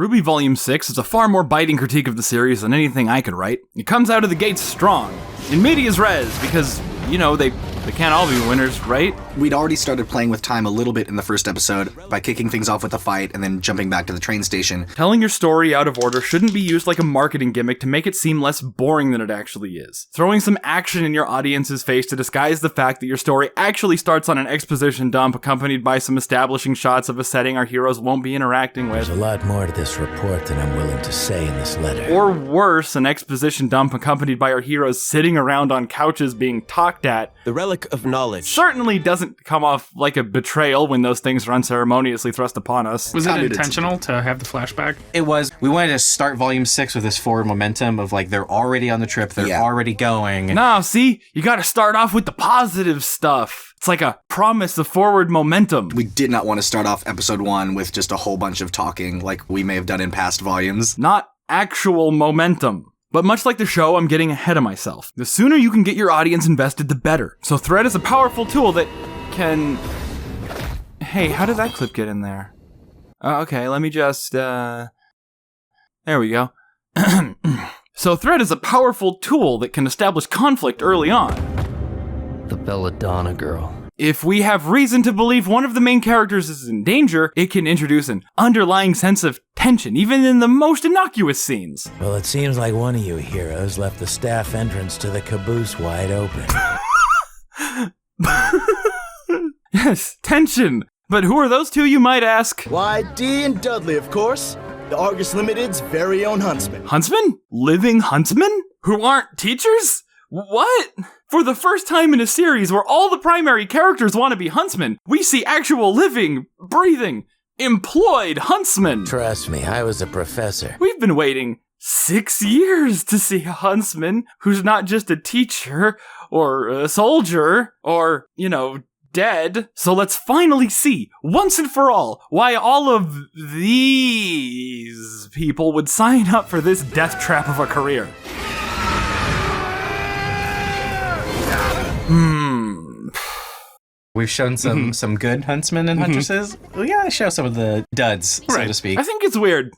RWBY Volume 6 is a far more biting critique of the series than anything I could write. It comes out of the gates strong, in medias res, because, you know, they can't all be winners, right? We'd already started playing with time a little bit in the first episode by kicking things off with a fight and then jumping back to the train station. Telling your story out of order shouldn't be used like a marketing gimmick to make it seem less boring than it actually is. Throwing some action in your audience's face to disguise the fact that your story actually starts on an exposition dump accompanied by some establishing shots of a setting our heroes won't be interacting with. There's a lot more to this report than I'm willing to say in this letter. Or worse, an exposition dump accompanied by our heroes sitting around on couches being talked at. The relic of knowledge Certainly doesn't come off like a betrayal when those things are unceremoniously thrust upon us. Was it intentional to have the flashback? It was. We wanted to start Volume 6 with this forward momentum of, like, they're already on the trip, they're already going. No, see? You gotta start off with the positive stuff. It's like a promise of forward momentum. We did not want to start off episode 1 with just a whole bunch of talking like we may have done in past volumes. Not actual momentum. But much like the show, I'm getting ahead of myself. The sooner you can get your audience invested, the better. So Thread is a powerful tool that can... Hey, how did that clip get in there? Okay, let me just, There we go. So Thread is a powerful tool that can establish conflict early on. The Belladonna girl. If we have reason to believe one of the main characters is in danger, it can introduce an underlying sense of tension, even in the most innocuous scenes. Well, it seems like one of you heroes left the staff entrance to the caboose wide open. Yes, tension. But who are those two, you might ask? Why, Dee and Dudley, of course. The Argus Limited's very own Huntsmen. Huntsmen? Living Huntsmen? Who aren't teachers? What? For the first time in a series where all the primary characters want to be huntsmen, we see actual living, breathing, employed huntsmen. Trust me, I was a professor. We've been waiting 6 years to see a huntsman who's not just a teacher or a soldier or, you know, dead. So let's finally see, once and for all, why all of these people would sign up for this death trap of a career. We've shown some good huntsmen and huntresses. We gotta show some of the duds, so to speak. I think it's weird.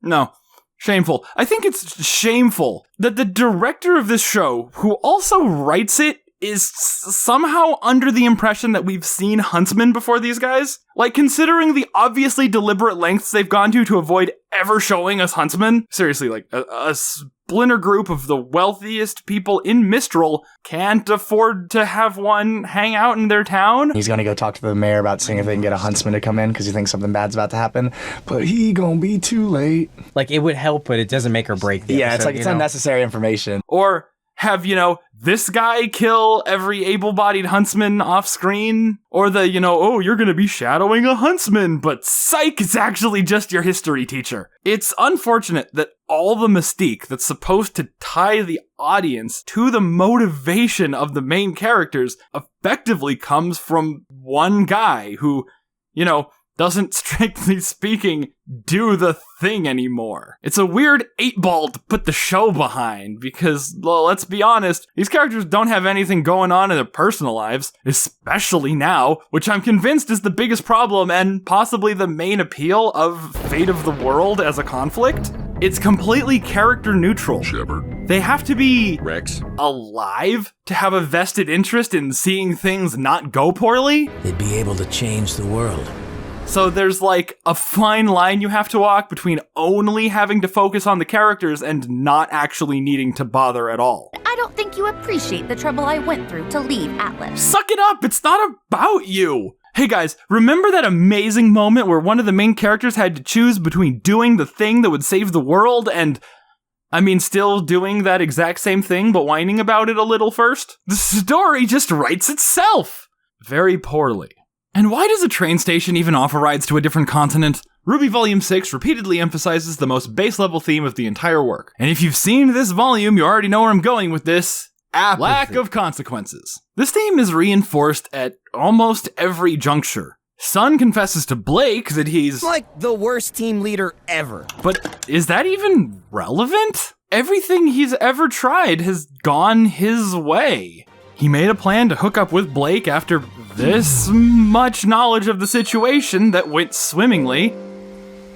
No. Shameful. I think it's shameful that the director of this show, who also writes it, is somehow under the impression that we've seen huntsmen before these guys. Like, considering the obviously deliberate lengths they've gone to avoid ever showing us huntsmen. Seriously, like, a splinter group of the wealthiest people in Mistral can't afford to have one hang out in their town. He's gonna go talk to the mayor about seeing if they can get a huntsman to come in because he thinks something bad's about to happen, but he gonna be too late. Like, it would help, but it doesn't make or break the episode, it's like, it's unnecessary information. Or have, you know, this guy kill every able-bodied huntsman off-screen? Or the, you know, oh, you're gonna be shadowing a huntsman, but psych, it's actually just your history teacher. It's unfortunate that all the mystique that's supposed to tie the audience to the motivation of the main characters effectively comes from one guy who, you know, doesn't, strictly speaking, do the thing anymore. It's a weird 8-ball to put the show behind, because, well, let's be honest, these characters don't have anything going on in their personal lives, especially now, which I'm convinced is the biggest problem and possibly the main appeal of Fate of the World as a conflict. It's completely character neutral. Shepard. They have to be Rex. alive to have a vested interest in seeing things not go poorly. They'd be able to change the world. So there's like a fine line you have to walk between only having to focus on the characters and not actually needing to bother at all. I don't think you appreciate the trouble I went through to leave Atlas. Suck it up! It's not about you! Hey guys, remember that amazing moment where one of the main characters had to choose between doing the thing that would save the world and, still doing that exact same thing but whining about it a little first? The story just writes itself! Very poorly. And why does a train station even offer rides to a different continent? RWBY Volume 6 repeatedly emphasizes the most base-level theme of the entire work. And if you've seen this volume, you already know where I'm going with this. Apathy. Lack of consequences. This theme is reinforced at almost every juncture. Sun confesses to Blake that he's like the worst team leader ever. But is that even relevant? Everything he's ever tried has gone his way. He made a plan to hook up with Blake after this much knowledge of the situation that went swimmingly.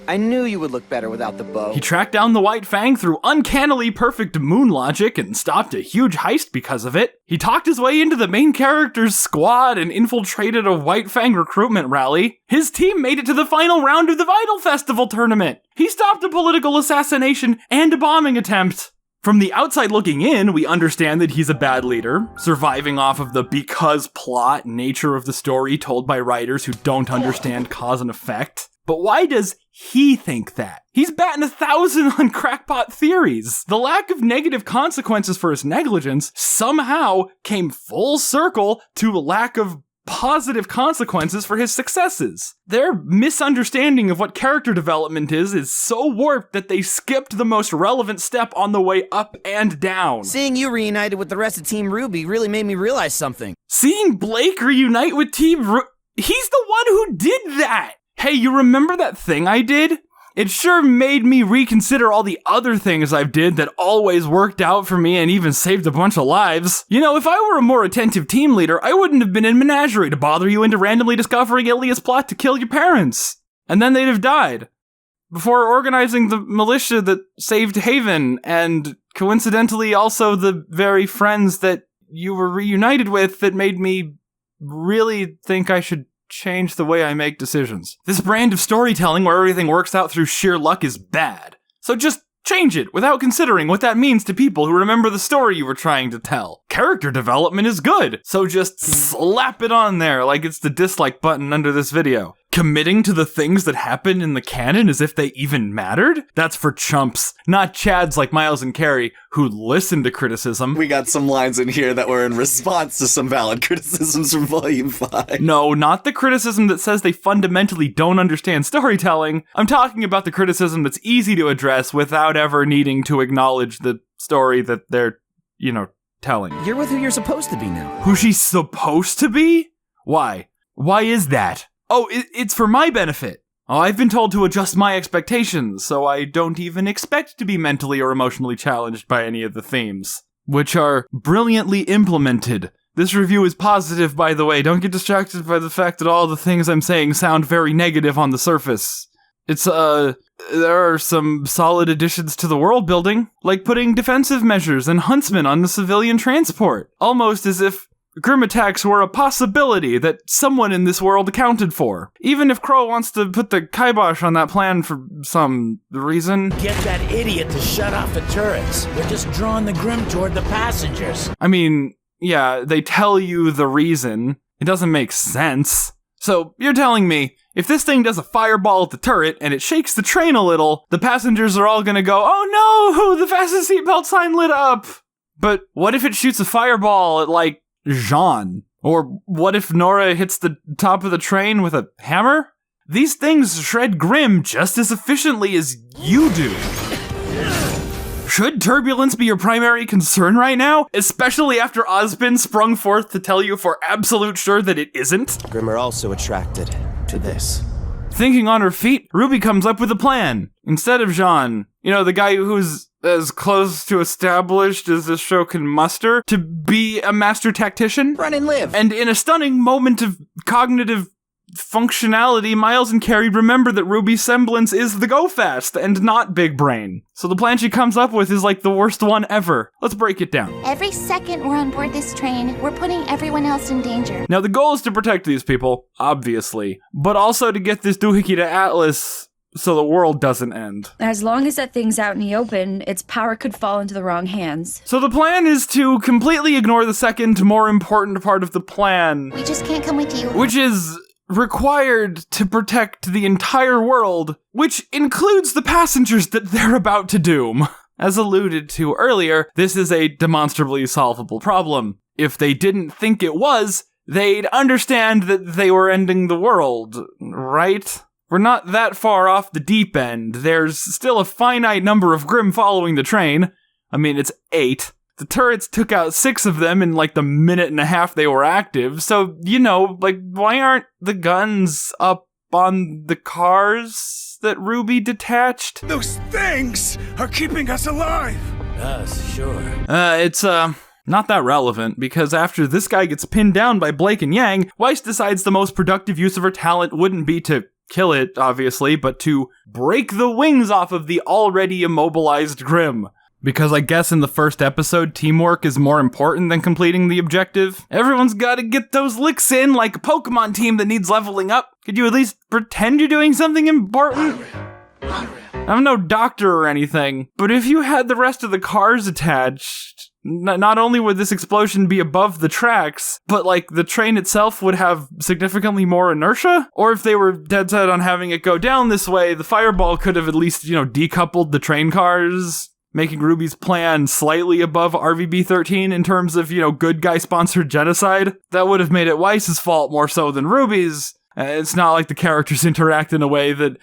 I knew you would look better without the bow. He tracked down the White Fang through uncannily perfect moon logic and stopped a huge heist because of it. He talked his way into the main character's squad and infiltrated a White Fang recruitment rally. His team made it to the final round of the Vital Festival tournament. He stopped a political assassination and a bombing attempt. From the outside looking in, we understand that he's a bad leader, surviving off of the because plot nature of the story told by writers who don't understand cause and effect. But why does he think that? He's batting 1,000 on crackpot theories. The lack of negative consequences for his negligence somehow came full circle to a lack of positive consequences for his successes. Their misunderstanding of what character development is so warped that they skipped the most relevant step on the way up and down. Seeing you reunited with the rest of Team RWBY really made me realize something. Seeing Blake reunite with Team RWBY, he's the one who did that! Hey, you remember that thing I did? It sure made me reconsider all the other things I've did that always worked out for me and even saved a bunch of lives. You know, if I were a more attentive team leader, I wouldn't have been in Menagerie to bother you into randomly discovering Ilia's plot to kill your parents. And then they'd have died. Before organizing the militia that saved Haven, and coincidentally also the very friends that you were reunited with that made me really think I should change the way I make decisions. This brand of storytelling where everything works out through sheer luck is bad. So just change it without considering what that means to people who remember the story you were trying to tell. Character development is good, so just slap it on there like it's the dislike button under this video. Committing to the things that happen in the canon as if they even mattered? That's for chumps, not chads like Miles and Carrie, who listen to criticism. We got some lines in here that were in response to some valid criticisms from Volume 5. No, not the criticism that says they fundamentally don't understand storytelling. I'm talking about the criticism that's easy to address without ever needing to acknowledge the story that they're, telling. You're with who you're supposed to be now. Who she's supposed to be? Why? Why is that? Oh, it's for my benefit. Oh, I've been told to adjust my expectations, so I don't even expect to be mentally or emotionally challenged by any of the themes, which are brilliantly implemented. This review is positive, by the way. Don't get distracted by the fact that all the things I'm saying sound very negative on the surface. There are some solid additions to the world building, like putting defensive measures and Huntsmen on the civilian transport, almost as if Grim attacks were a possibility that someone in this world accounted for. Even if Crow wants to put the kibosh on that plan for some reason. Get that idiot to shut off the turrets. They're just drawing the Grim toward the passengers. I mean, yeah, they tell you the reason. It doesn't make sense. So, you're telling me, if this thing does a fireball at the turret and it shakes the train a little, the passengers are all gonna go, oh no, the fastest seatbelt sign lit up! But what if it shoots a fireball at, Jean? Or what if Nora hits the top of the train with a hammer? These things shred Grim just as efficiently as you do. Should turbulence be your primary concern right now? Especially after Ozpin sprung forth to tell you for absolute sure that it isn't? Grim are also attracted to this. Thinking on her feet, RWBY comes up with a plan. Instead of Jean, the guy who's as close to established as this show can muster, to be a master tactician. Run and live. And in a stunning moment of cognitive functionality, Miles and Carrie remember that RWBY's semblance is the Go Fast and not Big Brain. So the plan she comes up with is the worst one ever. Let's break it down. Every second we're on board this train, we're putting everyone else in danger. Now the goal is to protect these people, obviously, but also to get this doohickey to Atlas so the world doesn't end. As long as that thing's out in the open, its power could fall into the wrong hands. So the plan is to completely ignore the second, more important part of the plan. We just can't come with you. Which is required to protect the entire world, which includes the passengers that they're about to doom. As alluded to earlier, this is a demonstrably solvable problem. If they didn't think it was, they'd understand that they were ending the world, right? We're not that far off the deep end. There's still a finite number of Grim following the train. I mean, it's 8. The turrets took out 6 of them in the minute and a half they were active. So, why aren't the guns up on the cars that RWBY detached? Those things are keeping us alive. Us, sure. It's not that relevant, because after this guy gets pinned down by Blake and Yang, Weiss decides the most productive use of her talent wouldn't be to kill it, obviously, but to break the wings off of the already immobilized Grimm. Because I guess in the first episode, teamwork is more important than completing the objective. Everyone's gotta get those licks in like a Pokemon team that needs leveling up. Could you at least pretend you're doing something important? I'm no doctor or anything, but if you had the rest of the cars attached, not only would this explosion be above the tracks, but like the train itself would have significantly more inertia? Or if they were dead set on having it go down this way, the fireball could have at least, decoupled the train cars, making RWBY's plan slightly above RWBY 13 in terms of, good guy sponsored genocide. That would have made it Weiss's fault more so than RWBY's. It's not like the characters interact in a way that,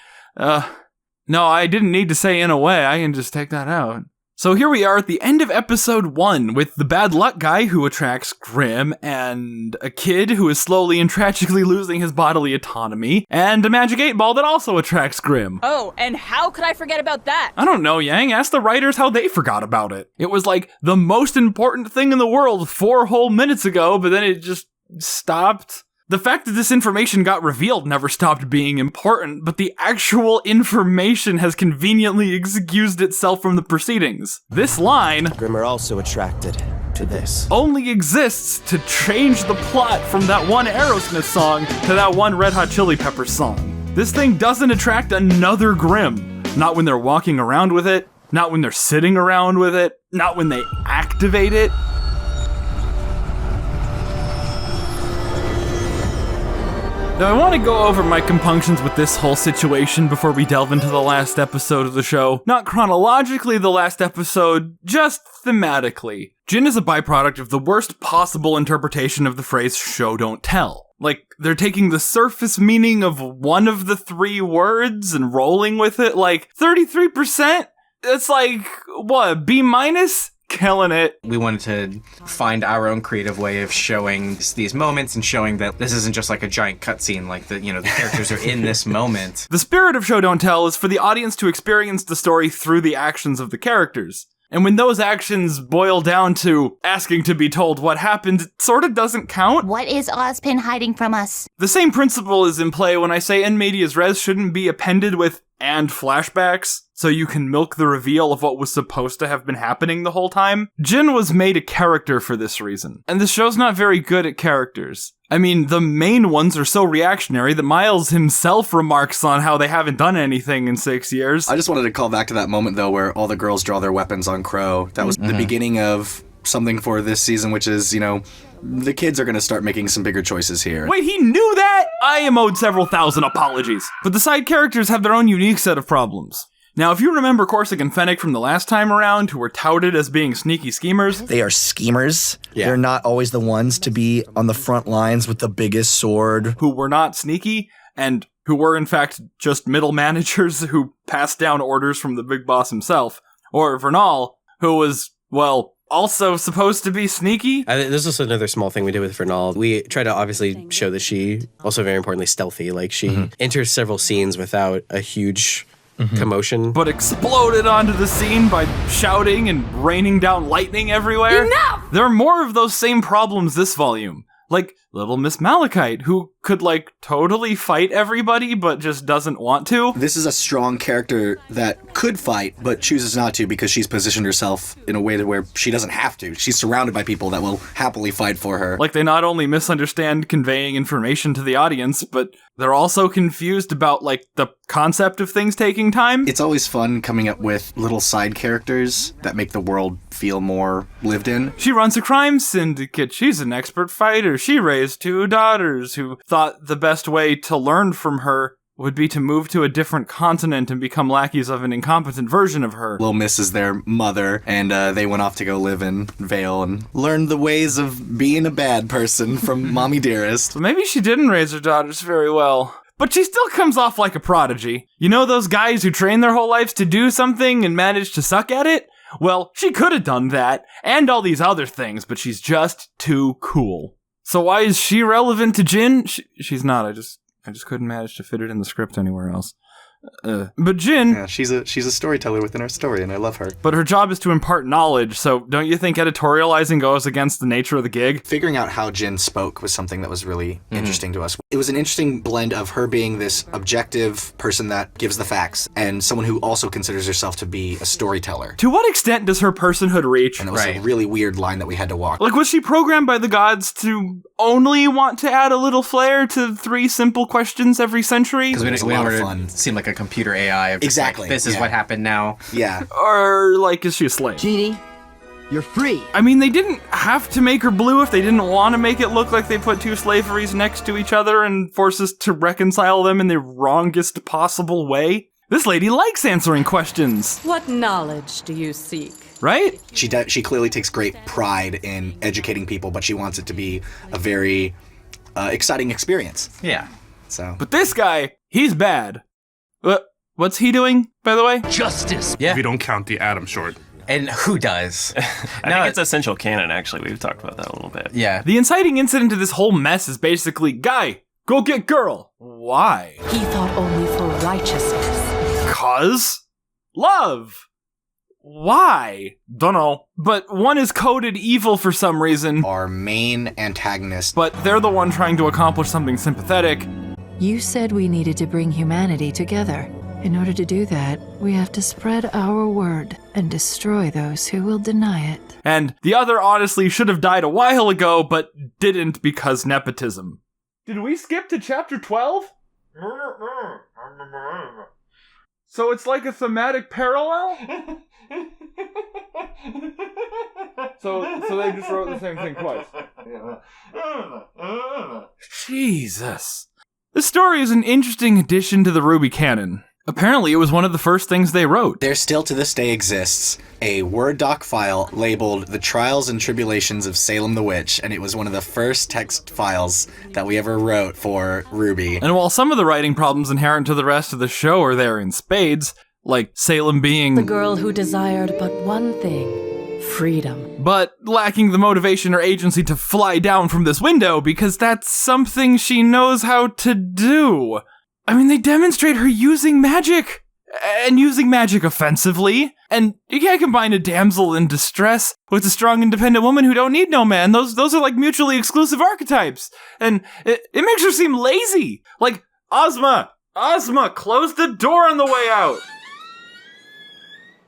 no, I didn't need to say in a way, I can just take that out. So here we are at the end of episode 1 with the bad luck guy who attracts Grimm, and a kid who is slowly and tragically losing his bodily autonomy, and a magic 8-ball that also attracts Grimm. Oh, and how could I forget about that? I don't know, Yang. Ask the writers how they forgot about it. It was like the most important thing in the world 4 whole minutes ago, but then it just stopped. The fact that this information got revealed never stopped being important, but the actual information has conveniently excused itself from the proceedings. This line, Grimm are also attracted to this, only exists to change the plot from that one Aerosmith song to that one Red Hot Chili Peppers song. This thing doesn't attract another Grimm. Not when they're walking around with it, not when they're sitting around with it, not when they activate it. Now, I want to go over my compunctions with this whole situation before we delve into the last episode of the show. Not chronologically the last episode, just thematically. Jin is a byproduct of the worst possible interpretation of the phrase show don't tell. Like, they're taking the surface meaning of one of the 3 words and rolling with it, like 33%? That's like, what, B-? Killing it. We wanted to find our own creative way of showing these moments and showing that this isn't just like a giant cutscene, like the characters are in this moment. The spirit of show don't tell is for the audience to experience the story through the actions of the characters. And when those actions boil down to asking to be told what happened, it sort of doesn't count. What is Ozpin hiding from us? The same principle is in play when I say in medias res shouldn't be appended with and flashbacks, so you can milk the reveal of what was supposed to have been happening the whole time. Jin was made a character for this reason, and the show's not very good at characters. I mean, the main ones are so reactionary that Miles himself remarks on how they haven't done anything in 6 years. I just wanted to call back to that moment, though, where all the girls draw their weapons on Crow. That was the beginning of something for this season, which is, the kids are going to start making some bigger choices here. Wait, he knew that? I am owed several thousand apologies. But the side characters have their own unique set of problems. Now, if you remember Corsic and Fennec from the last time around, who were touted as being sneaky schemers. They are schemers. Yeah. They're not always the ones to be on the front lines with the biggest sword. Who were not sneaky, and who were in fact just middle managers who passed down orders from the big boss himself. Or Vernal, who was, also supposed to be sneaky. This is another small thing we did with Vernal. We try to obviously show that she, also very importantly, stealthy. Like, she enters several scenes without a huge commotion. But exploded onto the scene by shouting and raining down lightning everywhere. Enough! There are more of those same problems this volume. Like Little Miss Malachite, who could, totally fight everybody, but just doesn't want to. This is a strong character that could fight, but chooses not to because she's positioned herself in a way that where she doesn't have to. She's surrounded by people that will happily fight for her. Like, they not only misunderstand conveying information to the audience, but they're also confused about, the concept of things taking time. It's always fun coming up with little side characters that make the world feel more lived in. She runs a crime syndicate. She's an expert fighter. She raised 2 daughters who thought the best way to learn from her would be to move to a different continent and become lackeys of an incompetent version of her. Little Miss is their mother, and they went off to go live in Vale and learn the ways of being a bad person from Mommy Dearest. So maybe she didn't raise her daughters very well. But she still comes off like a prodigy. You know those guys who train their whole lives to do something and manage to suck at it? Well, she could have done that, and all these other things, but she's just too cool. So why is she relevant to Jin? She's not, I just couldn't manage to fit it in the script anywhere else. But Jin... Yeah, she's a storyteller within our story, and I love her. But her job is to impart knowledge, so don't you think editorializing goes against the nature of the gig? Figuring out how Jin spoke was something that was really interesting to us. It was an interesting blend of her being this objective person that gives the facts, and someone who also considers herself to be a storyteller. To what extent does her personhood reach? And it was a really weird line that we had to walk. Like, was she programmed by the gods to only want to add a little flair to 3 simple questions every century? Because we didn't want to seem like a computer AI. Of just Exactly. Like, this is what happened now. Yeah. Or, like, is she a slave? Genie, you're free. I mean, they didn't have to make her blue if they didn't want to make it look like they put 2 slaveries next to each other and force us to reconcile them in the wrongest possible way. This lady likes answering questions. What knowledge do you seek? Right? She clearly takes great pride in educating people, but she wants it to be a very exciting experience. Yeah. So. But this guy, he's bad. What's he doing, by the way? Justice. Yeah. If you don't count the Atom short. And who does? I think it's essential canon, actually. We've talked about that a little bit. Yeah. The inciting incident to this whole mess is basically, guy, go get girl. Why? He thought only for righteousness. 'Cause love. Why? Dunno. But one is coded evil for some reason. Our main antagonist. But they're the one trying to accomplish something sympathetic. You said we needed to bring humanity together. In order to do that, we have to spread our word and destroy those who will deny it. And the other honestly should have died a while ago, but didn't because nepotism. Did we skip to chapter 12? So it's like a thematic parallel? So they just wrote the same thing twice. Jesus. This story is an interesting addition to the RWBY canon. Apparently, it was one of the first things they wrote. There still to this day exists a Word doc file labeled The Trials and Tribulations of Salem the Witch, and it was one of the first text files that we ever wrote for RWBY. And while some of the writing problems inherent to the rest of the show are there in spades, like Salem being the girl who desired but one thing, freedom. But lacking the motivation or agency to fly down from this window because that's something she knows how to do. I mean, they demonstrate her using magic, and using magic offensively, and you can't combine a damsel in distress with a strong, independent woman who don't need no man. Those are like mutually exclusive archetypes, and it makes her seem lazy. Like, Ozma, close the door on the way out.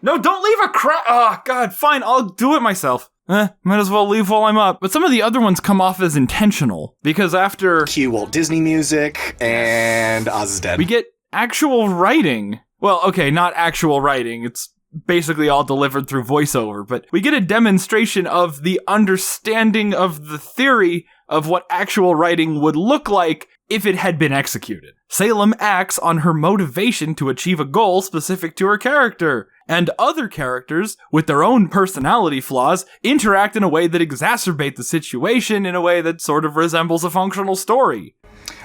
No, don't leave a crack. Oh, God, fine, I'll do it myself. Might as well leave while I'm up. But some of the other ones come off as intentional, because after Cue Walt Disney music, and Oz is dead. we get actual writing. Well, okay, not actual writing. It's basically all delivered through voiceover, but we get a demonstration of the understanding of the theory of what actual writing would look like if it had been executed. Salem acts on her motivation to achieve a goal specific to her character, and other characters, with their own personality flaws, interact in a way that exacerbate the situation in a way that sort of resembles a functional story.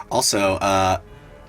Also,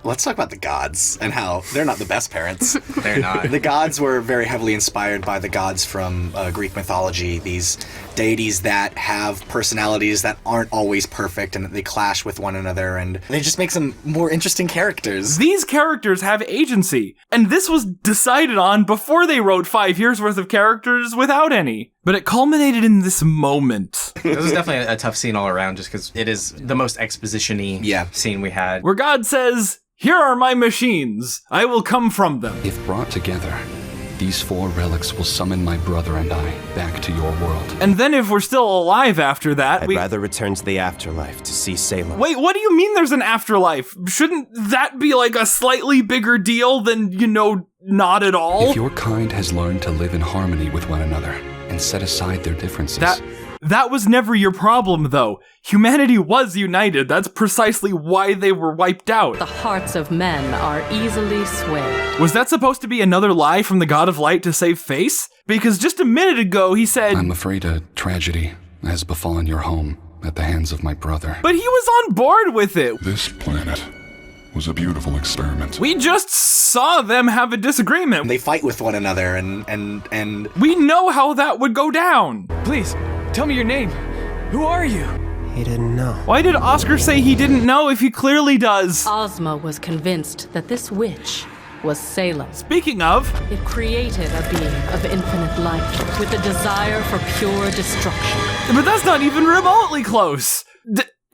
let's talk about the gods and how they're not the best parents. They're not. The gods were very heavily inspired by the gods from Greek mythology, these deities that have personalities that aren't always perfect and that they clash with one another, and they just make some more interesting characters. These characters have agency, and this was decided on before they wrote 5 years worth of characters without any. But it culminated in this moment. This was definitely a tough scene all around, just because it is the most exposition-y scene we had. Where God says, "Here are my machines. I will come from them." If brought together, these 4 relics will summon my brother and I back to your world. And then if we're still alive after that, I'd rather return to the afterlife to see Salem. Wait, what do you mean there's an afterlife? Shouldn't that be like a slightly bigger deal than, not at all? If your kind has learned to live in harmony with one another and set aside their differences... That was never your problem, though. Humanity was united. That's precisely why they were wiped out. The hearts of men are easily swayed. Was that supposed to be another lie from the God of Light to save face? Because just a minute ago he said, I'm afraid a tragedy has befallen your home at the hands of my brother. But he was on board with it. This planet was a beautiful experiment. We just saw them have a disagreement. They fight with one another and we know how that would go down. Please, tell me your name. Who are you? He didn't know. Why did Oscar say he didn't know if he clearly does? Ozma was convinced that this witch was Salem. Speaking of, it created a being of infinite life with a desire for pure destruction. But that's not even remotely close.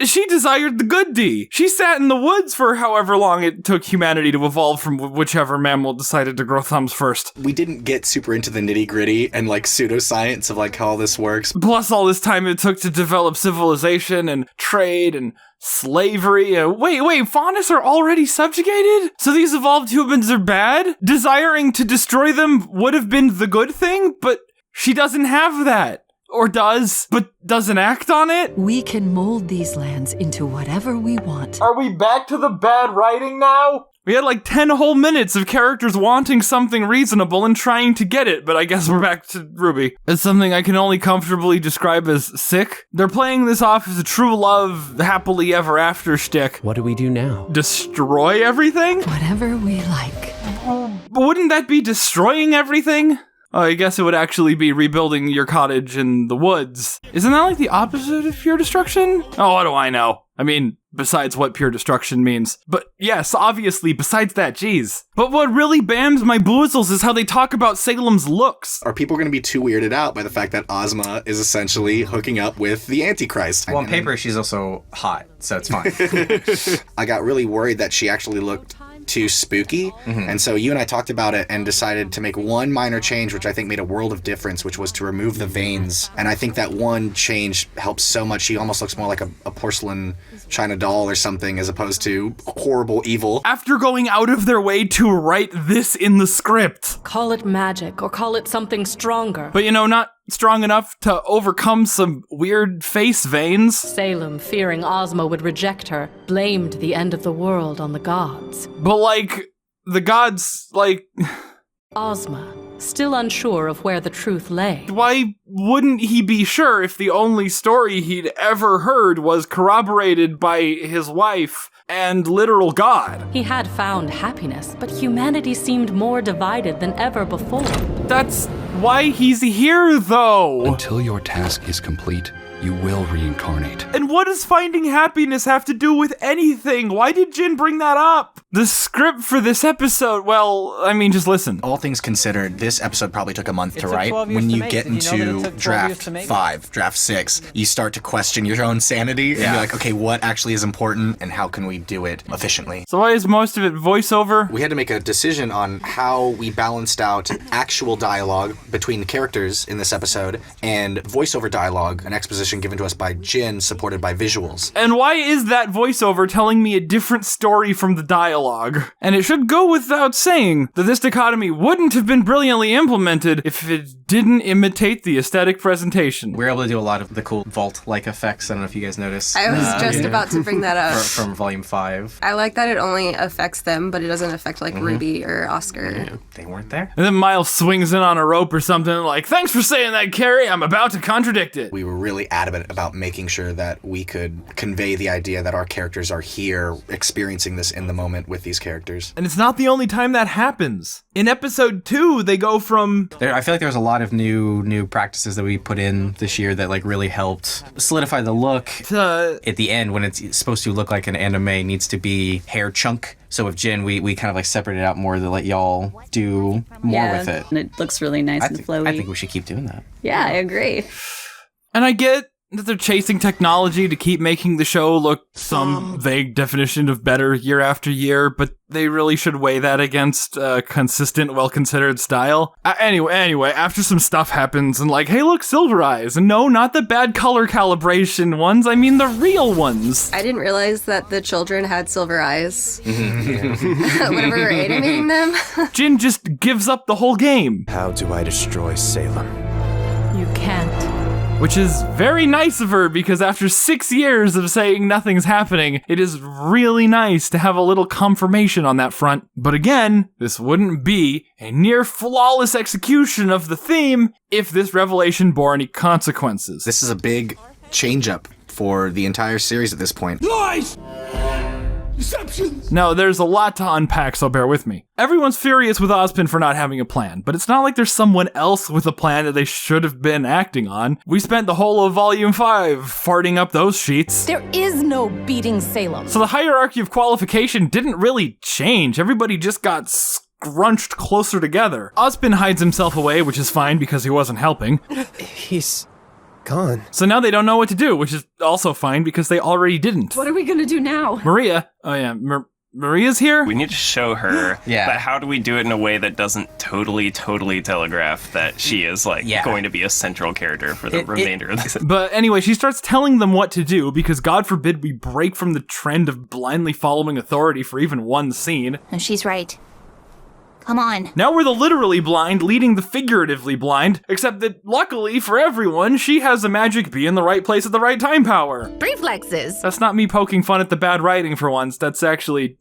She desired the good D. She sat in the woods for however long it took humanity to evolve from whichever mammal decided to grow thumbs first. We didn't get super into the nitty-gritty and like pseudoscience of like how all this works. Plus all this time it took to develop civilization and trade and slavery. Wait, faunus are already subjugated? So these evolved humans are bad? Desiring to destroy them would have been the good thing, but she doesn't have that. Or does, but doesn't act on it? We can mold these lands into whatever we want. Are we back to the bad writing now? We had like 10 whole minutes of characters wanting something reasonable and trying to get it, but I guess we're back to RWBY. It's something I can only comfortably describe as sick. They're playing this off as a true love, happily ever after shtick. What do we do now? Destroy everything? Whatever we like. But wouldn't that be destroying everything? Oh, I guess it would actually be rebuilding your cottage in the woods. Isn't that like the opposite of pure destruction? Oh, what do I know? I mean, besides what pure destruction means. But yes, obviously, besides that, geez. But what really bams my boozles is how they talk about Salem's looks. Are people going to be too weirded out by the fact that Ozma is essentially hooking up with the Antichrist? Well, on paper, she's also hot, so it's fine. I got really worried that she actually looked too spooky, and so you and I talked about it and decided to make one minor change, which I think made a world of difference, which was to remove the veins. And I think that one change helps so much. She almost looks more like a porcelain China doll or something, as opposed to horrible evil. After going out of their way to write this in the script. Call it magic, or call it something stronger. But not strong enough to overcome some weird face veins. Salem, fearing Ozma would reject her, blamed the end of the world on the gods. But the gods, Ozma, still unsure of where the truth lay. Why wouldn't he be sure if the only story he'd ever heard was corroborated by his wife and literal God? He had found happiness, but humanity seemed more divided than ever before. That's why he's here, though. Until your task is complete, you will reincarnate. And what does finding happiness have to do with anything? Why did Jin bring that up? The script for this episode, well, I mean, just listen. All things considered, this episode probably took a month to write. When you get into draft 5, draft 6, you start to question your own sanity. And you're like, okay, what actually is important and how can we do it efficiently? So why is most of it voiceover? We had to make a decision on how we balanced out actual dialogue between the characters in this episode and voiceover dialogue, an exposition given to us by Jin, supported by visuals. And why is that voiceover telling me a different story from the dialogue? And it should go without saying that this dichotomy wouldn't have been brilliantly implemented if it didn't imitate the aesthetic presentation. We're able to do a lot of the cool vault-like effects. I don't know if you guys noticed. I was just about to bring that up. From Volume 5. I like that it only affects them, but it doesn't affect RWBY or Oscar. Yeah, they weren't there. And then Miles swings in on a rope or something like, thanks for saying that, Carrie. I'm about to contradict it. We were really adamant about making sure that we could convey the idea that our characters are here experiencing this in the moment with these characters. And it's not the only time that happens. In episode 2, they go from... I feel like there's a lot of new practices that we put in this year that really helped solidify the look. At the end, when it's supposed to look like an anime, needs to be hair chunk. So with Jin, we kind of separated out more to let y'all do more with it. And it looks really nice and flowy. I think we should keep doing that. Yeah, I agree. And I get that they're chasing technology to keep making the show look some vague definition of better year after year, but they really should weigh that against consistent, well-considered style. Anyway, after some stuff happens and hey, look, silver eyes. And no, not the bad color calibration ones. I mean the real ones. I didn't realize that the children had silver eyes. Whenever we're animating them. Jin just gives up the whole game. How do I destroy Salem? You can't. Which is very nice of her, because after 6 years of saying nothing's happening, it is really nice to have a little confirmation on that front. But again, this wouldn't be a near flawless execution of the theme if this revelation bore any consequences. This is a big change-up for the entire series at this point. Lies! Deceptions! No, there's a lot to unpack, so bear with me. Everyone's furious with Ozpin for not having a plan, but it's not like there's someone else with a plan that they should have been acting on. We spent the whole of Volume 5 farting up those sheets. There is no beating Salem. So the hierarchy of qualification didn't really change. Everybody just got scrunched closer together. Ozpin hides himself away, which is fine because he wasn't helping. He's gone. So now they don't know what to do, which is also fine because they already didn't. What are we gonna do now? Maria, Maria's here? We need to show her, Yeah. but how do we do it in a way that doesn't totally telegraph that she is, like, going to be a central character for the remainder of this? But anyway, she starts telling them what to do because God forbid we break from the trend of blindly following authority for even one scene. And she's right. Come on. Now we're the literally blind leading the figuratively blind, except that luckily for everyone, she has a magic be in the right place at the right time power. Reflexes. That's not me poking fun at the bad writing for once. That's actually,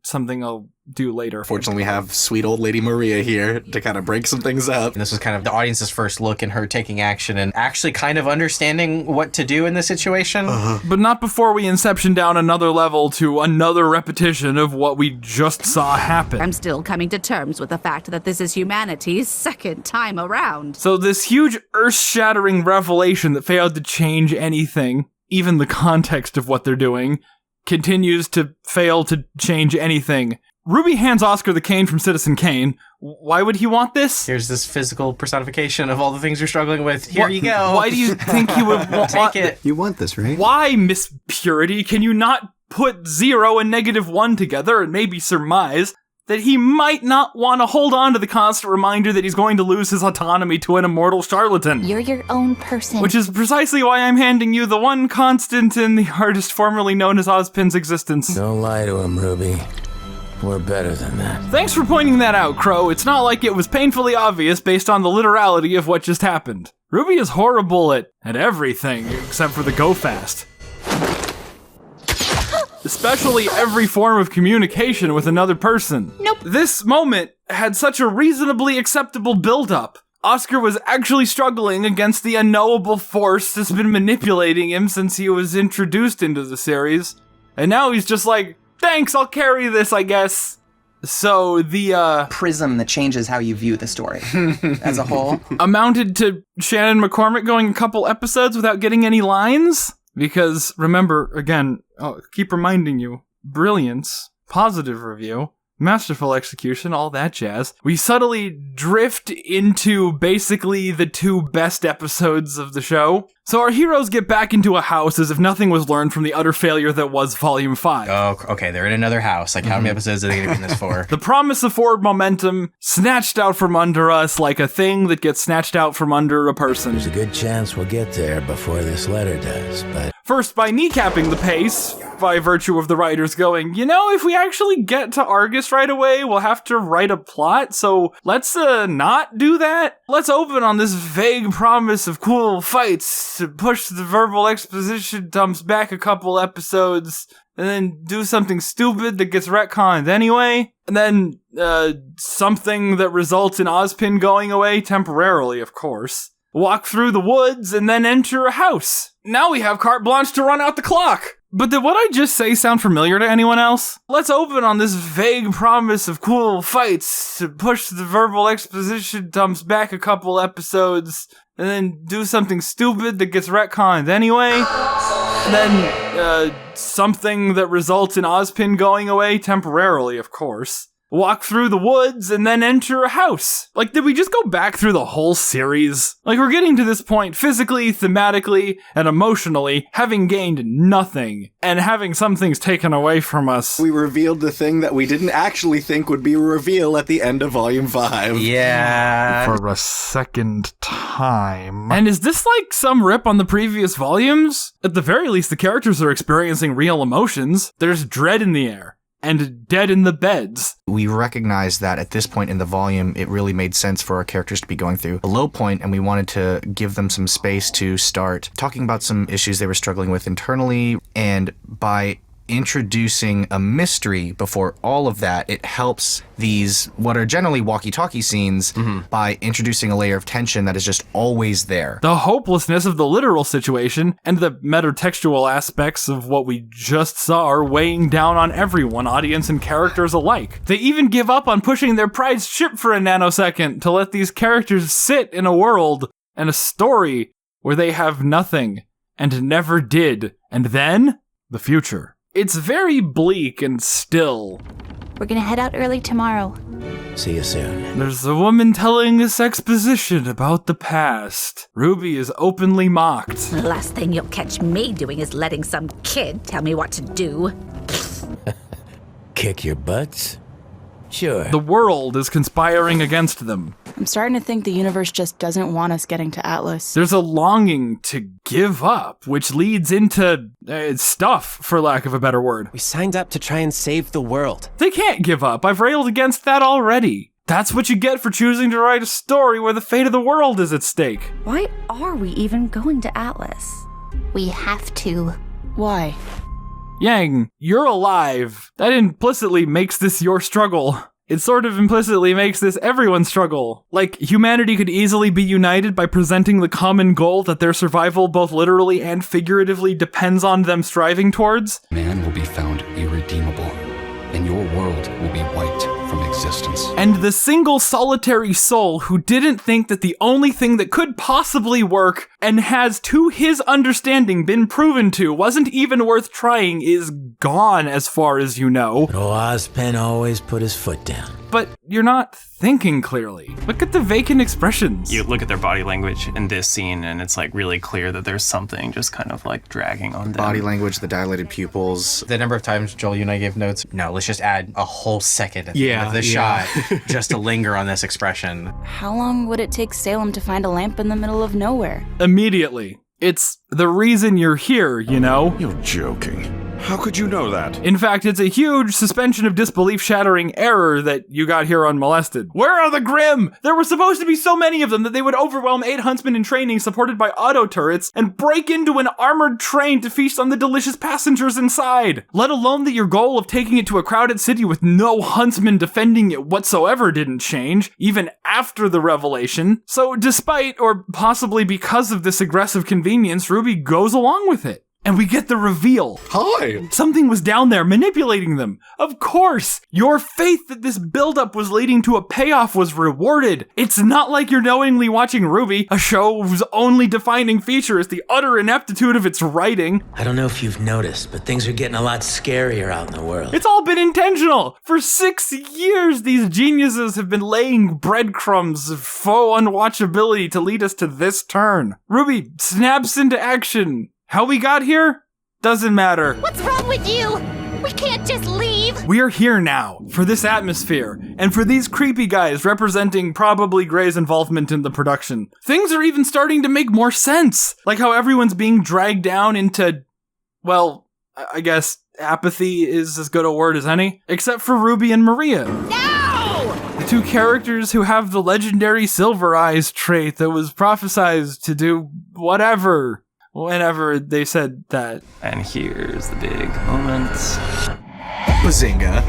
something I'll do later. Fortunately, we have sweet old Lady Maria here to kind of break some things up. And this was kind of the audience's first look in her taking action and actually kind of understanding what to do in this situation. But not before we inception down another level to another repetition of what we just saw happen. I'm still coming to terms with the fact that this is humanity's second time around. So this huge earth-shattering revelation that failed to change anything, even the context of what they're doing, continues to fail to change anything. RWBY hands Oscar the Cane from Citizen Kane. Why would he want this? Here's this physical personification of all the things you're struggling with. Here you go. Why do you think he would want it? You want this, right? Why, Miss Purity? Can you not put 0 and -1 together and maybe surmise that he might not want to hold on to the constant reminder that he's going to lose his autonomy to an immortal charlatan? You're your own person. Which is precisely why I'm handing you the one constant in the artist formerly known as Ozpin's existence. Don't lie to him, RWBY. We're better than that. Thanks for pointing that out, Crow. It's not like it was painfully obvious based on the literality of what just happened. RWBY is horrible at everything except for the go fast. Especially every form of communication with another person. Nope. This moment had such a reasonably acceptable build-up. Oscar was actually struggling against the unknowable force that's been manipulating him since he was introduced into the series. And now he's just like, thanks, I'll carry this, I guess. So the prism that changes how you view the story as a whole amounted to Shannon McCormick going a couple episodes without getting any lines. Because remember, again, I'll keep reminding you, brilliance, positive review, masterful execution, all that jazz. We subtly drift into basically the 2 best episodes of the show. So our heroes get back into a house as if nothing was learned from the utter failure that was Volume 5. Oh, okay, they're in another house. Like, how many episodes are they going to be in this for? The promise of forward momentum snatched out from under us like a thing that gets snatched out from under a person. There's a good chance we'll get there before this letter does, but... First, by kneecapping the pace, by virtue of the writers going, if we actually get to Argus right away, we'll have to write a plot, so let's not do that. Let's open on this vague promise of cool fights to push the verbal exposition dumps back a couple episodes, and then do something stupid that gets retconned anyway, and then something that results in Ozpin going away temporarily, of course. Walk through the woods and then enter a house. Now we have carte blanche to run out the clock. But did what I just say sound familiar to anyone else? Let's open on this vague promise of cool fights to push the verbal exposition dumps back a couple episodes, and then do something stupid that gets retconned anyway. And then something that results in Ozpin going away temporarily, of course. Walk through the woods and then enter a house. Like, did we just go back through the whole series? Like, we're getting to this point physically, thematically, and emotionally, having gained nothing, and having some things taken away from us. We revealed the thing that we didn't actually think would be a reveal at the end of Volume 5. Yeah. For a second time. And is this like some rip on the previous volumes? At the very least, the characters are experiencing real emotions. There's dread in the air. And dead in the beds. We recognized that at this point in the volume, it really made sense for our characters to be going through a low point, and we wanted to give them some space to start talking about some issues they were struggling with internally. And by introducing a mystery before all of that, it helps these, what are generally walkie-talkie scenes, by introducing a layer of tension that is just always there. The hopelessness of the literal situation and the metatextual aspects of what we just saw are weighing down on everyone, audience and characters alike. They even give up on pushing their prized ship for a nanosecond to let these characters sit in a world and a story where they have nothing and never did, and then the future. It's very bleak and still, We're gonna head out early tomorrow. See you soon. There's a woman telling us exposition about the past. RWBY is openly mocked. The last thing you'll catch me doing is letting some kid tell me what to do. Kick your butts? Sure. The world is conspiring against them. I'm starting to think the universe just doesn't want us getting to Atlas. There's a longing to give up, which leads into stuff, for lack of a better word. We signed up to try and save the world. They can't give up. I've railed against that already. That's what you get for choosing to write a story where the fate of the world is at stake. Why are we even going to Atlas? We have to. Why? Yang, you're alive. That implicitly makes this your struggle. It sort of implicitly makes this everyone's struggle. Like, humanity could easily be united by presenting the common goal that their survival both literally and figuratively depends on them striving towards. Man will be found irredeemable, and your world will be wiped from existence. And the single solitary soul who didn't think that the only thing that could possibly work, and has to his understanding been proven to, wasn't even worth trying, is gone as far as you know. But Ozpen always put his foot down. But you're not thinking clearly. Look at the vacant expressions. You look at their body language in this scene, and it's like really clear that there's something just kind of like dragging on them. Body language, the dilated pupils. The number of times, Joel, you and I gave notes. No, let's just add a whole second at the end of the shot just to linger on this expression. How long would it take Salem to find a lamp in the middle of nowhere? Immediately. It's the reason you're here, you know? You're joking. How could you know that? In fact, it's a huge suspension of disbelief shattering error that you got here unmolested. Where are the Grimm? There were supposed to be so many of them that they would overwhelm 8 huntsmen in training supported by auto turrets and break into an armored train to feast on the delicious passengers inside. Let alone that your goal of taking it to a crowded city with no huntsmen defending it whatsoever didn't change, even after the revelation. So despite, or possibly because of this aggressive convenience, RWBY goes along with it. And we get the reveal. Hi! Something was down there manipulating them. Of course! Your faith that this buildup was leading to a payoff was rewarded. It's not like you're knowingly watching RWBY, a show whose only defining feature is the utter ineptitude of its writing. I don't know if you've noticed, but things are getting a lot scarier out in the world. It's all been intentional. For 6 years, these geniuses have been laying breadcrumbs of faux unwatchability to lead us to this turn. RWBY snaps into action. How we got here? Doesn't matter. What's wrong with you? We can't just leave. We're here now, for this atmosphere, and for these creepy guys representing probably Gray's involvement in the production. Things are even starting to make more sense. Like how everyone's being dragged down into, well, I guess apathy is as good a word as any. Except for RWBY and Maria. No! The 2 characters who have the legendary Silver Eyes trait that was prophesized to do whatever. Whenever they said that. And here's the big moment. Bazinga.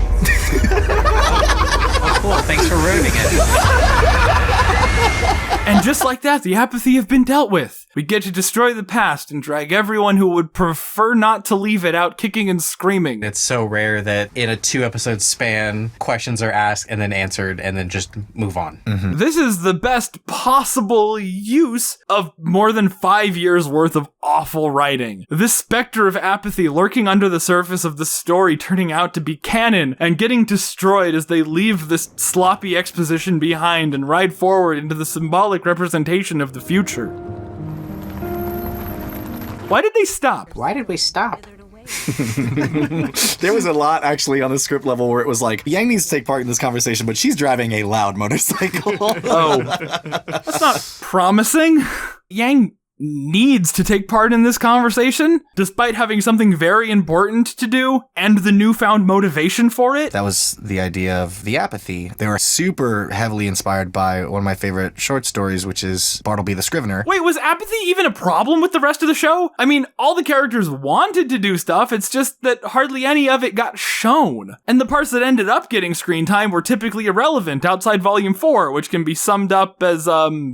Oh, cool. Thanks for ruining it. And just like that, the apathy have been dealt with. We get to destroy the past and drag everyone who would prefer not to leave it out kicking and screaming. It's so rare that in a 2-episode span, questions are asked and then answered and then just move on. Mm-hmm. This is the best possible use of more than 5 years worth of awful writing. This specter of apathy lurking under the surface of the story turning out to be canon and getting destroyed as they leave this sloppy exposition behind and ride forward into the symbolic representation of the future. Why did they stop? Why did we stop? There was a lot actually on the script level where it was like, Yang needs to take part in this conversation, but she's driving a loud motorcycle. Oh, that's not promising. Yang needs to take part in this conversation, despite having something very important to do and the newfound motivation for it. That was the idea of the apathy. They were super heavily inspired by one of my favorite short stories, which is Bartleby the Scrivener. Wait, was apathy even a problem with the rest of the show? I mean, all the characters wanted to do stuff, it's just that hardly any of it got shown. And the parts that ended up getting screen time were typically irrelevant outside Volume 4, which can be summed up as,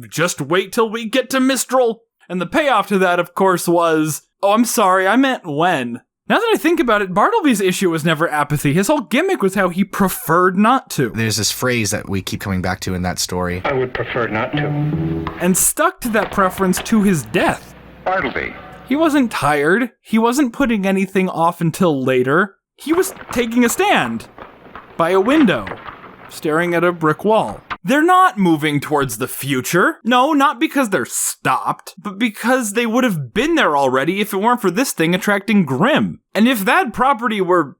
just wait till we get to Mistral. And the payoff to that, of course, was, oh, I'm sorry, I meant when. Now that I think about it, Bartleby's issue was never apathy. His whole gimmick was how he preferred not to. There's this phrase that we keep coming back to in that story. I would prefer not to. And stuck to that preference to his death. Bartleby. He wasn't tired. He wasn't putting anything off until later. He was taking a stand. by a window, staring at a brick wall. They're not moving towards the future. No, not because they're stopped, but because they would have been there already if it weren't for this thing attracting Grimm. And if that property were,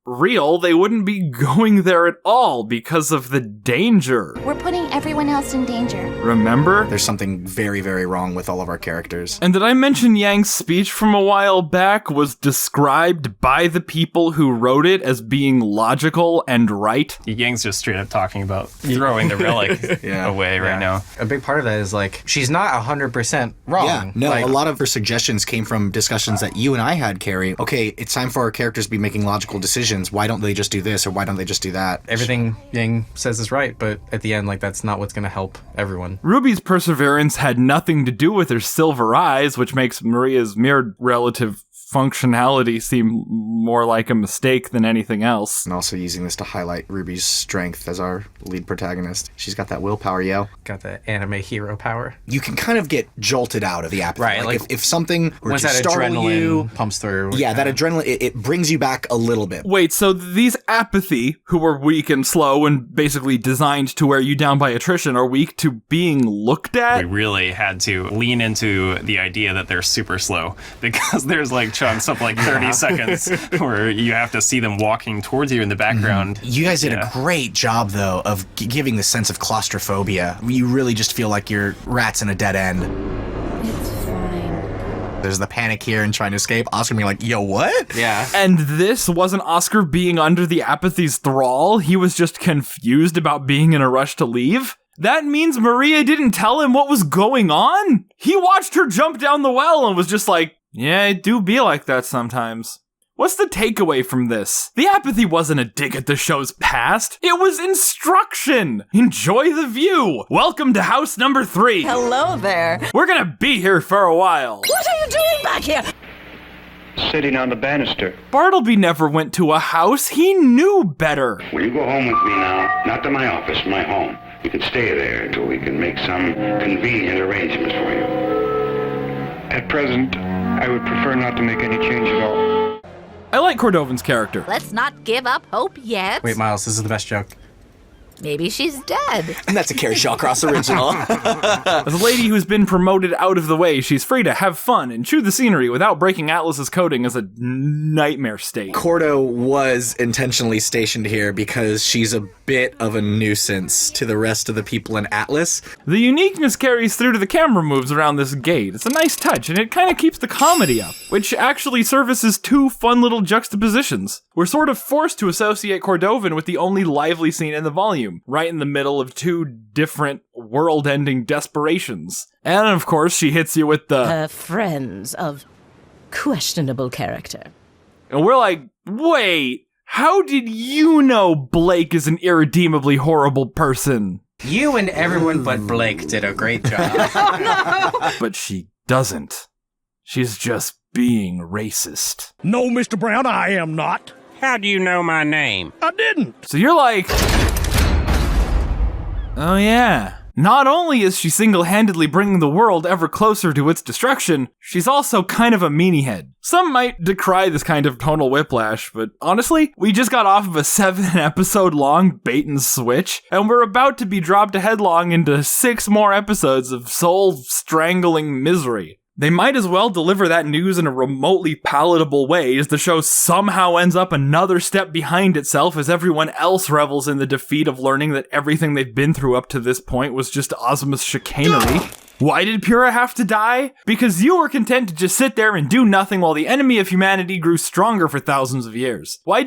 real, they wouldn't be going there at all because of the danger. We're putting everyone else in danger. Remember? There's something very, very wrong with all of our characters. And did I mention Yang's speech from a while back was described by the people who wrote it as being logical and right? Yang's just straight up talking about throwing the relic away right now. A big part of that is she's not 100% wrong. Yeah, no, a lot of her suggestions came from discussions that you and I had, Carrie. Okay, it's time for our characters to be making logical decisions. Why don't they just do this or why don't they just do that? Everything Yang says is right, but at the end, that's not what's going to help everyone. Ruby's perseverance had nothing to do with her silver eyes, which makes Maria's mere relative functionality seem more like a mistake than anything else. And also using this to highlight Ruby's strength as our lead protagonist. She's got that willpower, yo. Got the anime hero power. You can kind of get jolted out of the apathy. Right, if something were once to that startle adrenaline you, pumps through. Yeah, that adrenaline, it brings you back a little bit. Wait, so these apathy, who were weak and slow and basically designed to wear you down by attrition, are weak to being looked at? We really had to lean into the idea that they're super slow because there's chunks of 30 seconds where you have to see them walking towards you in the background. You guys did a great job, though, of giving the sense of claustrophobia. You really just feel like you're rats in a dead end. It's fine. There's the panic here and trying to escape. Oscar being like, yo, what? Yeah. And this wasn't Oscar being under the apathy's thrall. He was just confused about being in a rush to leave. That means Maria didn't tell him what was going on? He watched her jump down the well and was just like, yeah, it do be like that sometimes. What's the takeaway from this? The apathy wasn't a dig at the show's past. It was instruction. Enjoy the view. Welcome to house number 3. Hello there. We're gonna be here for a while. What are you doing back here? Sitting on the banister. Bartleby never went to a house. He knew better. Will you go home with me now? Not to my office, my home. You can stay there until we can make some convenient arrangements for you. At present, I would prefer not to make any change at all. I like Cordovan's character. Let's not give up hope yet. Wait, Miles, this is the best joke. Maybe she's dead. And that's a Carrie Shawcross original. As a lady who's been promoted out of the way, she's free to have fun and chew the scenery without breaking Atlas's coding as a nightmare state. Cordo was intentionally stationed here because she's a bit of a nuisance to the rest of the people in Atlas. The uniqueness carries through to the camera moves around this gate. It's a nice touch, and it kind of keeps the comedy up, which actually services 2 fun little juxtapositions. We're sort of forced to associate Cordovan with the only lively scene in the volume, right in the middle of 2 different world-ending desperations. And of course, she hits you with the friends of questionable character. And we're like, wait, how did you know Blake is an irredeemably horrible person? You and everyone but Blake did a great job. Oh, no! But she doesn't. She's just being racist. No, Mr. Brown, I am not. How do you know my name? I didn't. So you're like, oh yeah. Not only is she single-handedly bringing the world ever closer to its destruction, she's also kind of a meaniehead. Some might decry this kind of tonal whiplash, but honestly, we just got off of a 7-episode-long bait and switch, and we're about to be dropped headlong into 6 more episodes of soul-strangling misery. They might as well deliver that news in a remotely palatable way as the show somehow ends up another step behind itself as everyone else revels in the defeat of learning that everything they've been through up to this point was just Ozma's chicanery. Why did Pyrrha have to die? Because you were content to just sit there and do nothing while the enemy of humanity grew stronger for thousands of years. Why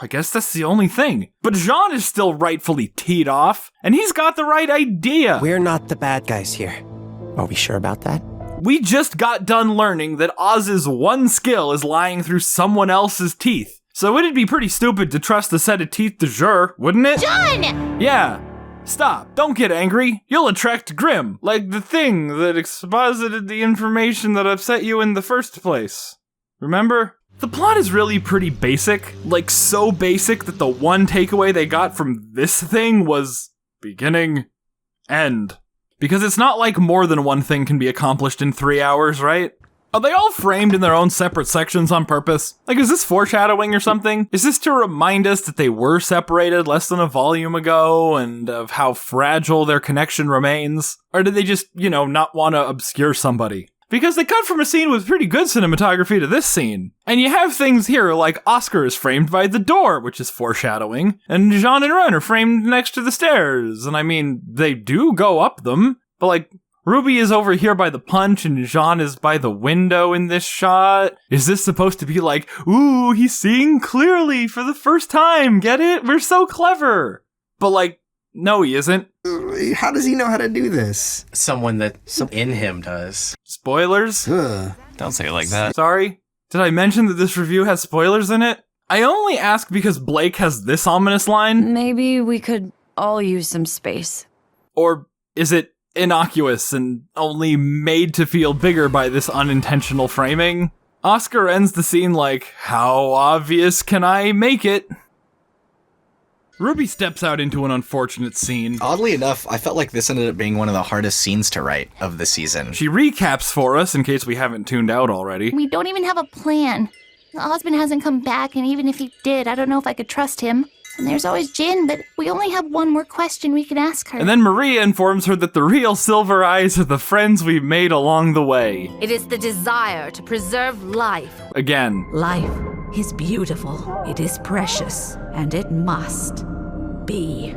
I guess that's the only thing. But Jean is still rightfully teed off, and he's got the right idea. We're not the bad guys here. Are we sure about that? We just got done learning that Oz's one skill is lying through someone else's teeth. So it'd be pretty stupid to trust a set of teeth de jure, wouldn't it? John! Yeah. Stop. Don't get angry. You'll attract Grimm, like the thing that exposited the information that upset you in the first place. Remember? The plot is really pretty basic, like so basic that the one takeaway they got from this thing was beginning, end. Because it's not like more than one thing can be accomplished in 3 hours, right? Are they all framed in their own separate sections on purpose? Like, is this foreshadowing or something? Is this to remind us that they were separated less than a volume ago and of how fragile their connection remains? Or did they just, not want to obscure somebody? Because they cut from a scene with pretty good cinematography to this scene. And you have things here like Oscar is framed by the door, which is foreshadowing, and Jean and Ren are framed next to the stairs. And I mean, they do go up them, but like, RWBY is over here by the punch and Jean is by the window in this shot. Is this supposed to be like, ooh, he's seeing clearly for the first time, get it? We're so clever. But like, no, he isn't. How does he know how to do this? Someone that in him does. Spoilers? Don't say it like that. Sorry? Did I mention that this review has spoilers in it? I only ask because Blake has this ominous line. Maybe we could all use some space. Or is it innocuous and only made to feel bigger by this unintentional framing? Oscar ends the scene like, how obvious can I make it? RWBY steps out into an unfortunate scene. Oddly enough, I felt like this ended up being one of the hardest scenes to write of the season. She recaps for us in case we haven't tuned out already. We don't even have a plan. The husband hasn't come back, and even if he did, I don't know if I could trust him. And there's always Jin, but we only have one more question we could ask her. And then Maria informs her that the real Silver Eyes are the friends we've made along the way. It is the desire to preserve life. Again. Life is beautiful, it is precious, and it must be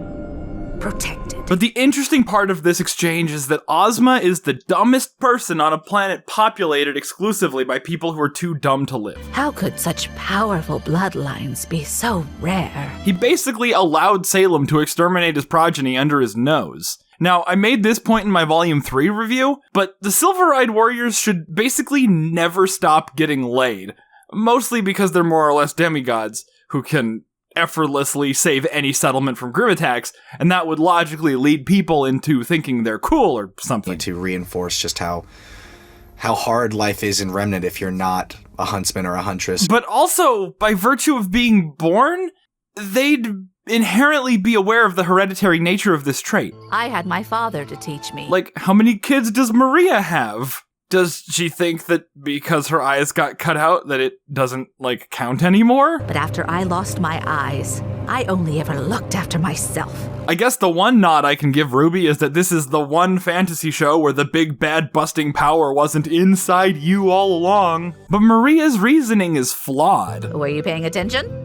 protected. But the interesting part of this exchange is that Ozma is the dumbest person on a planet populated exclusively by people who are too dumb to live. How could such powerful bloodlines be so rare? He basically allowed Salem to exterminate his progeny under his nose. Now, I made this point in my Volume 3 review, but the Silver-Eyed Warriors should basically never stop getting laid. Mostly because they're more or less demigods who can effortlessly save any settlement from grim attacks, and that would logically lead people into thinking they're cool or something. To reinforce just how hard life is in Remnant if you're not a huntsman or a huntress. But also, by virtue of being born, they'd inherently be aware of the hereditary nature of this trait. I had my father to teach me. Like, how many kids does Maria have? Does she think that because her eyes got cut out that it doesn't, count anymore? But after I lost my eyes, I only ever looked after myself. I guess the one nod I can give RWBY is that this is the one fantasy show where the big bad busting power wasn't inside you all along. But Maria's reasoning is flawed. Were you paying attention?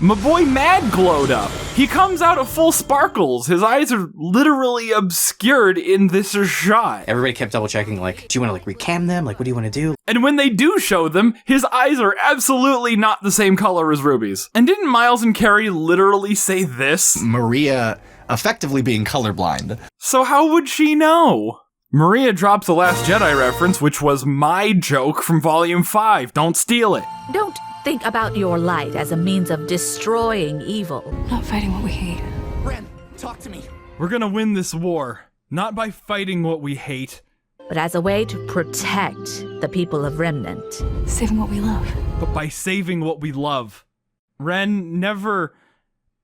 My boy Mad glowed up. He comes out of full sparkles. His eyes are literally obscured in this shot. Everybody kept double checking, do you want to recam them? What do you want to do? And when they do show them, his eyes are absolutely not the same color as RWBY's. And didn't Miles and Carrie literally say this? Maria effectively being colorblind. So how would she know? Maria drops the Last Jedi reference, which was my joke from Volume 5. Don't steal it. Don't think about your light as a means of destroying evil. Not fighting what we hate. Ren, talk to me. We're gonna win this war, not by fighting what we hate, but as a way to protect the people of Remnant. Saving what we love. But by saving what we love. Ren, never,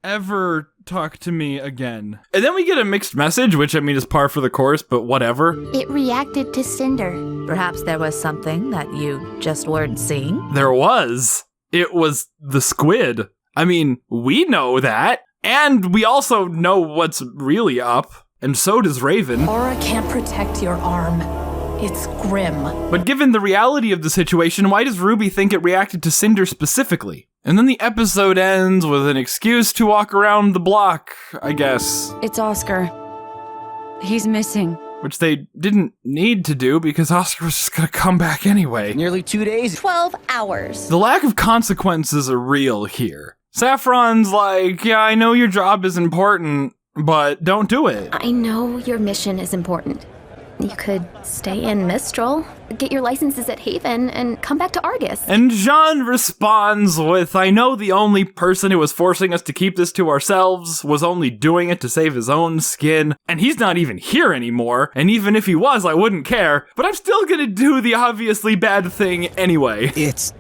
ever talk to me again. And then we get a mixed message, which is par for the course, but whatever. It reacted to Cinder. Perhaps there was something that you just weren't seeing? There was. It was the squid. We know that. And we also know what's really up. And so does Raven. Aura can't protect your arm. It's grim. But given the reality of the situation, why does RWBY think it reacted to Cinder specifically? And then the episode ends with an excuse to walk around the block, I guess. It's Oscar. He's missing. Which they didn't need to do because Oscar was just gonna come back anyway. Nearly 2 days. 12 hours. The lack of consequences are real here. Saffron's like, yeah, I know your job is important, but don't do it. I know your mission is important. You could stay in Mistral, get your licenses at Haven, and come back to Argus. And Jean responds with, I know the only person who was forcing us to keep this to ourselves was only doing it to save his own skin, and he's not even here anymore, and even if he was, I wouldn't care, but I'm still gonna do the obviously bad thing anyway. It's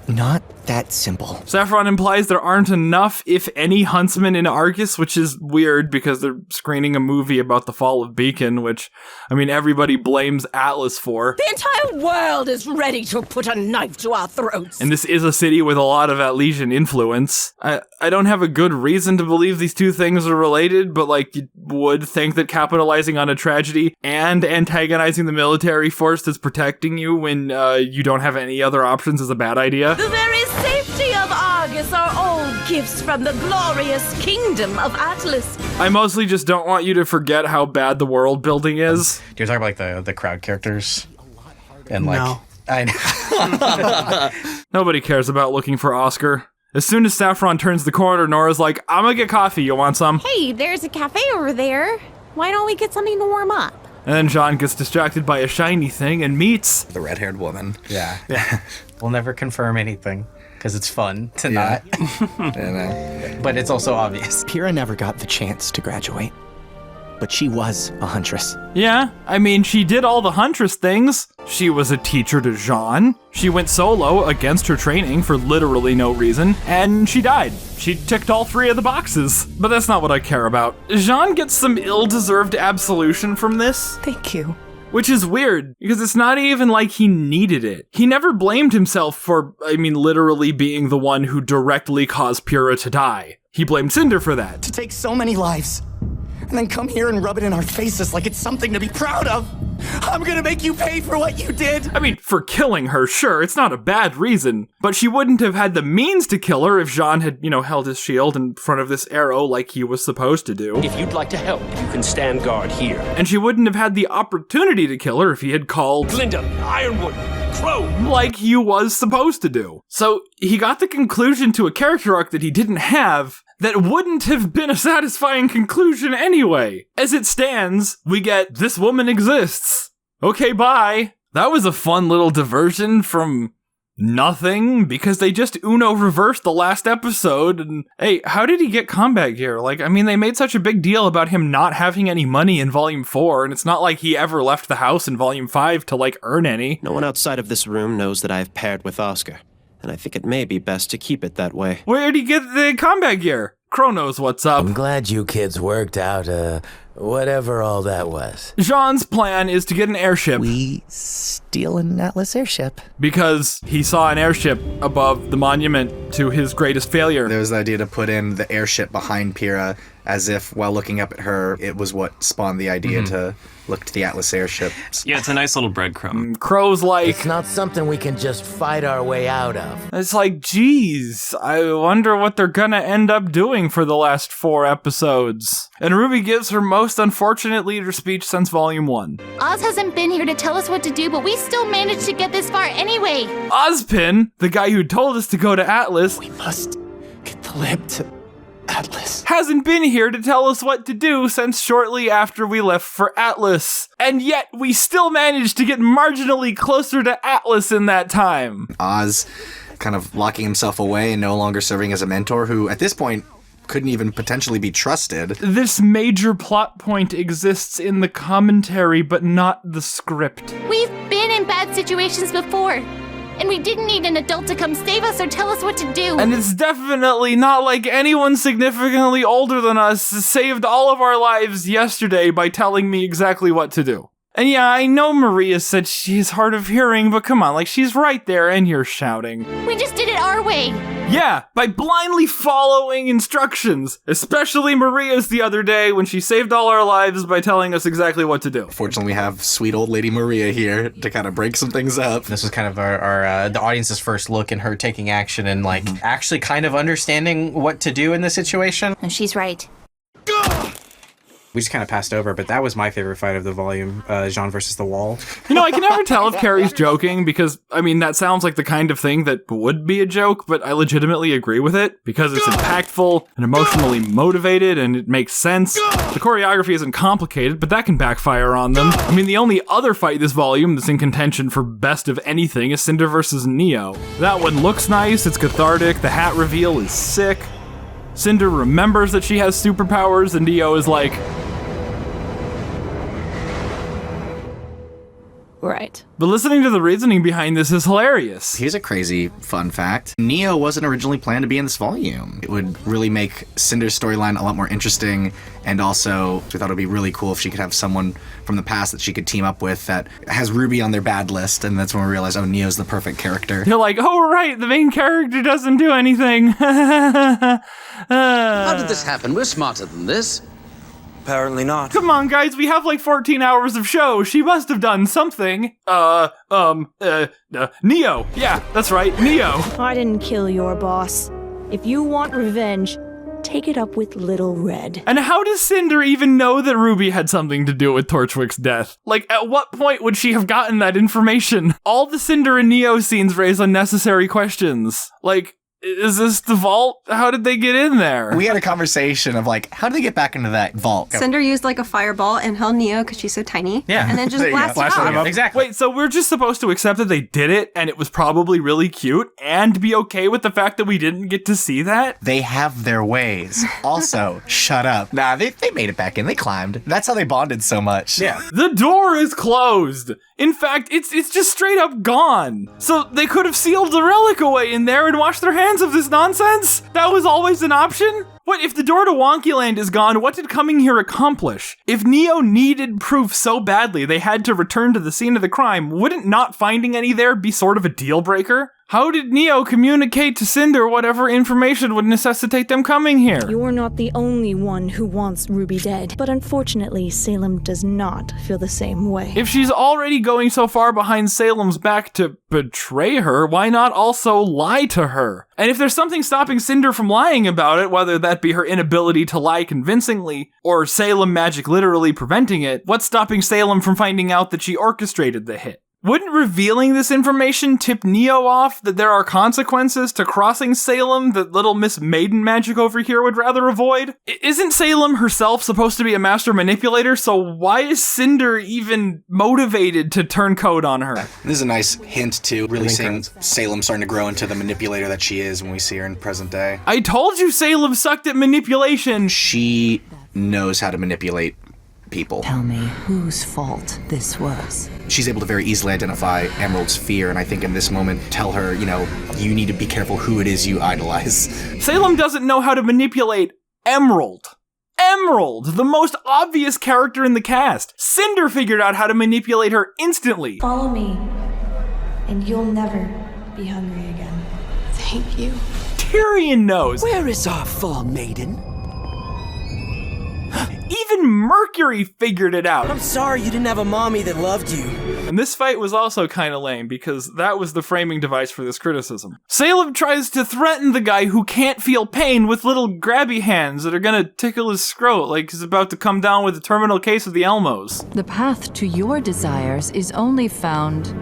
not that simple. Saffron implies there aren't enough, if any, huntsmen in Argus, which is weird because they're screening a movie about the fall of Beacon, which, I mean, everybody blames Atlas for. The entire world is ready to put a knife to our throats. And this is a city with a lot of Atlesian influence. I don't have a good reason to believe these two things are related, but like you would think that capitalizing on a tragedy and antagonizing the military force that's protecting you when you don't have any other options is a bad idea. The very safety of Argus are all gifts from the glorious kingdom of Atlas. I mostly just don't want you to forget how bad the world building is. You're talking about like the crowd characters? And like, No. I know. Nobody cares about looking for Oscar. As soon as Saffron turns the corner, Nora's like, I'm gonna get coffee, you want some? Hey, there's a cafe over there. Why don't we get something to warm up? And then Jean gets distracted by a shiny thing and meets the red-haired woman. Yeah. We'll never confirm anything because it's fun to Yeah. not. But it's also obvious. Pyrrha never got the chance to graduate, but she was a huntress. Yeah, I mean, she did all the huntress things. She was a teacher to Jean. She went solo against her training for literally no reason, and she died. She ticked all 3 of the boxes. But that's not what I care about. Jean gets some ill-deserved absolution from this. Thank you. Which is weird, because it's not even like he needed it. He never blamed himself for, literally being the one who directly caused Pyrrha to die. He blamed Cinder for that. To take so many lives, and then come here and rub it in our faces like it's something to be proud of. I'm gonna make you pay for what you did. I mean, for killing her, sure, it's not a bad reason, but she wouldn't have had the means to kill her if Jean had, held his shield in front of this arrow like he was supposed to do. If you'd like to help, you can stand guard here. And she wouldn't have had the opportunity to kill her if he had called Glinda, Ironwood, Crow, like he was supposed to do. So he got the conclusion to a character arc that he didn't have, that wouldn't have been a satisfying conclusion anyway. As it stands, we get, this woman exists. Okay, bye. That was a fun little diversion from nothing, because they just Uno reversed the last episode, and hey, how did he get combat gear? They made such a big deal about him not having any money in Volume 4, and it's not like he ever left the house in Volume 5 to, earn any. No one outside of this room knows that I've paired with Oscar, and I think it may be best to keep it that way. Where'd he get the combat gear? Crow knows what's up. I'm glad you kids worked out, whatever all that was. Jean's plan is to get an airship. We steal an Atlas airship. Because he saw an airship above the monument to his greatest failure. There was the idea to put in the airship behind Pyrrha, as if, while looking up at her, it was what spawned the idea to look to the Atlas airship. Yeah, it's a nice little breadcrumb. Crow's like, it's not something we can just fight our way out of. It's like, geez, I wonder what they're gonna end up doing for the last 4 episodes. And RWBY gives her most unfortunate leader speech since Volume 1. Oz hasn't been here to tell us what to do, but we still managed to get this far anyway. Ozpin, the guy who told us to go to Atlas, we must get the lib to Atlas, hasn't been here to tell us what to do since shortly after we left for Atlas. And yet, we still managed to get marginally closer to Atlas in that time. Oz kind of locking himself away and no longer serving as a mentor, who at this point couldn't even potentially be trusted. This major plot point exists in the commentary, but not the script. We've been in bad situations before, and we didn't need an adult to come save us or tell us what to do. And it's definitely not like anyone significantly older than us saved all of our lives yesterday by telling me exactly what to do. And yeah, I know Maria said she's hard of hearing, but come on, she's right there and you're shouting. We just did it our way. Yeah, by blindly following instructions, especially Maria's the other day when she saved all our lives by telling us exactly what to do. Fortunately, we have sweet old lady Maria here to kind of break some things up. This was kind of our the audience's first look in her taking action and actually kind of understanding what to do in the situation. And she's right. We just kind of passed over, but that was my favorite fight of the volume, Jean versus the wall. I can never tell if Carrie's joking because, that sounds like the kind of thing that would be a joke, but I legitimately agree with it because it's impactful and emotionally motivated and it makes sense. The choreography isn't complicated, but that can backfire on them. The only other fight this volume that's in contention for best of anything is Cinder versus Neo. That one looks nice, it's cathartic, the hat reveal is sick. Cinder remembers that she has superpowers and Neo is like, Right. But listening to the reasoning behind this is hilarious. Here's a crazy fun fact. Neo wasn't originally planned to be in this volume. It would really make Cinder's storyline a lot more interesting, and also we thought it would be really cool if she could have someone from the past that she could team up with that has RWBY on their bad list, and that's when we realized, oh, Neo's the perfect character. You're like, oh, right, the main character doesn't do anything. How did this happen? We're smarter than this. Apparently not. Come on, guys, we have like 14 hours of show. She must have done something. Neo. Yeah, that's right, Neo. I didn't kill your boss. If you want revenge, take it up with Little Red. And how does Cinder even know that RWBY had something to do with Torchwick's death? Like, at what point would she have gotten that information? All the Cinder and Neo scenes raise unnecessary questions. Like, is this the vault? How did they get in there? We had a conversation of like, how did they get back into that vault? Cinder used like a fireball and held Neo because she's so tiny. Yeah. And then just blasted him out. Exactly. Wait, so we're just supposed to accept that they did it and it was probably really cute and be okay with the fact that we didn't get to see that? They have their ways. Also, shut up. Nah, they made it back in. They climbed. That's how they bonded so much. Yeah. The door is closed. In fact, it's just straight up gone. So they could have sealed the relic away in there and washed their hands of this nonsense? That was always an option? What, if the door to Wonkyland is gone, what did coming here accomplish? If Neo needed proof so badly they had to return to the scene of the crime, wouldn't not finding any there be sort of a deal breaker? How did Neo communicate to Cinder whatever information would necessitate them coming here? You're not the only one who wants RWBY dead, but unfortunately, Salem does not feel the same way. If she's already going so far behind Salem's back to betray her, why not also lie to her? And if there's something stopping Cinder from lying about it, whether that be her inability to lie convincingly, or Salem magic literally preventing it, what's stopping Salem from finding out that she orchestrated the hit? Wouldn't revealing this information tip Neo off that there are consequences to crossing Salem that little Miss Maiden Magic over here would rather avoid? Isn't Salem herself supposed to be a master manipulator, so why is Cinder even motivated to turn code on her? This is a nice hint to really seeing Salem starting to grow into the manipulator that she is when we see her in present day. I told you Salem sucked at manipulation! She knows how to manipulate people. Tell me whose fault this was. She's able to very easily identify Emerald's fear, and I think in this moment tell her, you need to be careful who it is you idolize. Salem doesn't know how to manipulate Emerald. Emerald, the most obvious character in the cast. Cinder figured out how to manipulate her instantly. Follow me, and you'll never be hungry again. Thank you. Tyrion knows. Where is our fall maiden? Even Mercury figured it out. I'm sorry you didn't have a mommy that loved you. And this fight was also kind of lame because that was the framing device for this criticism. Salem tries to threaten the guy who can't feel pain with little grabby hands that are gonna tickle his scrot like he's about to come down with a terminal case of the Elmos. The path to your desires is only found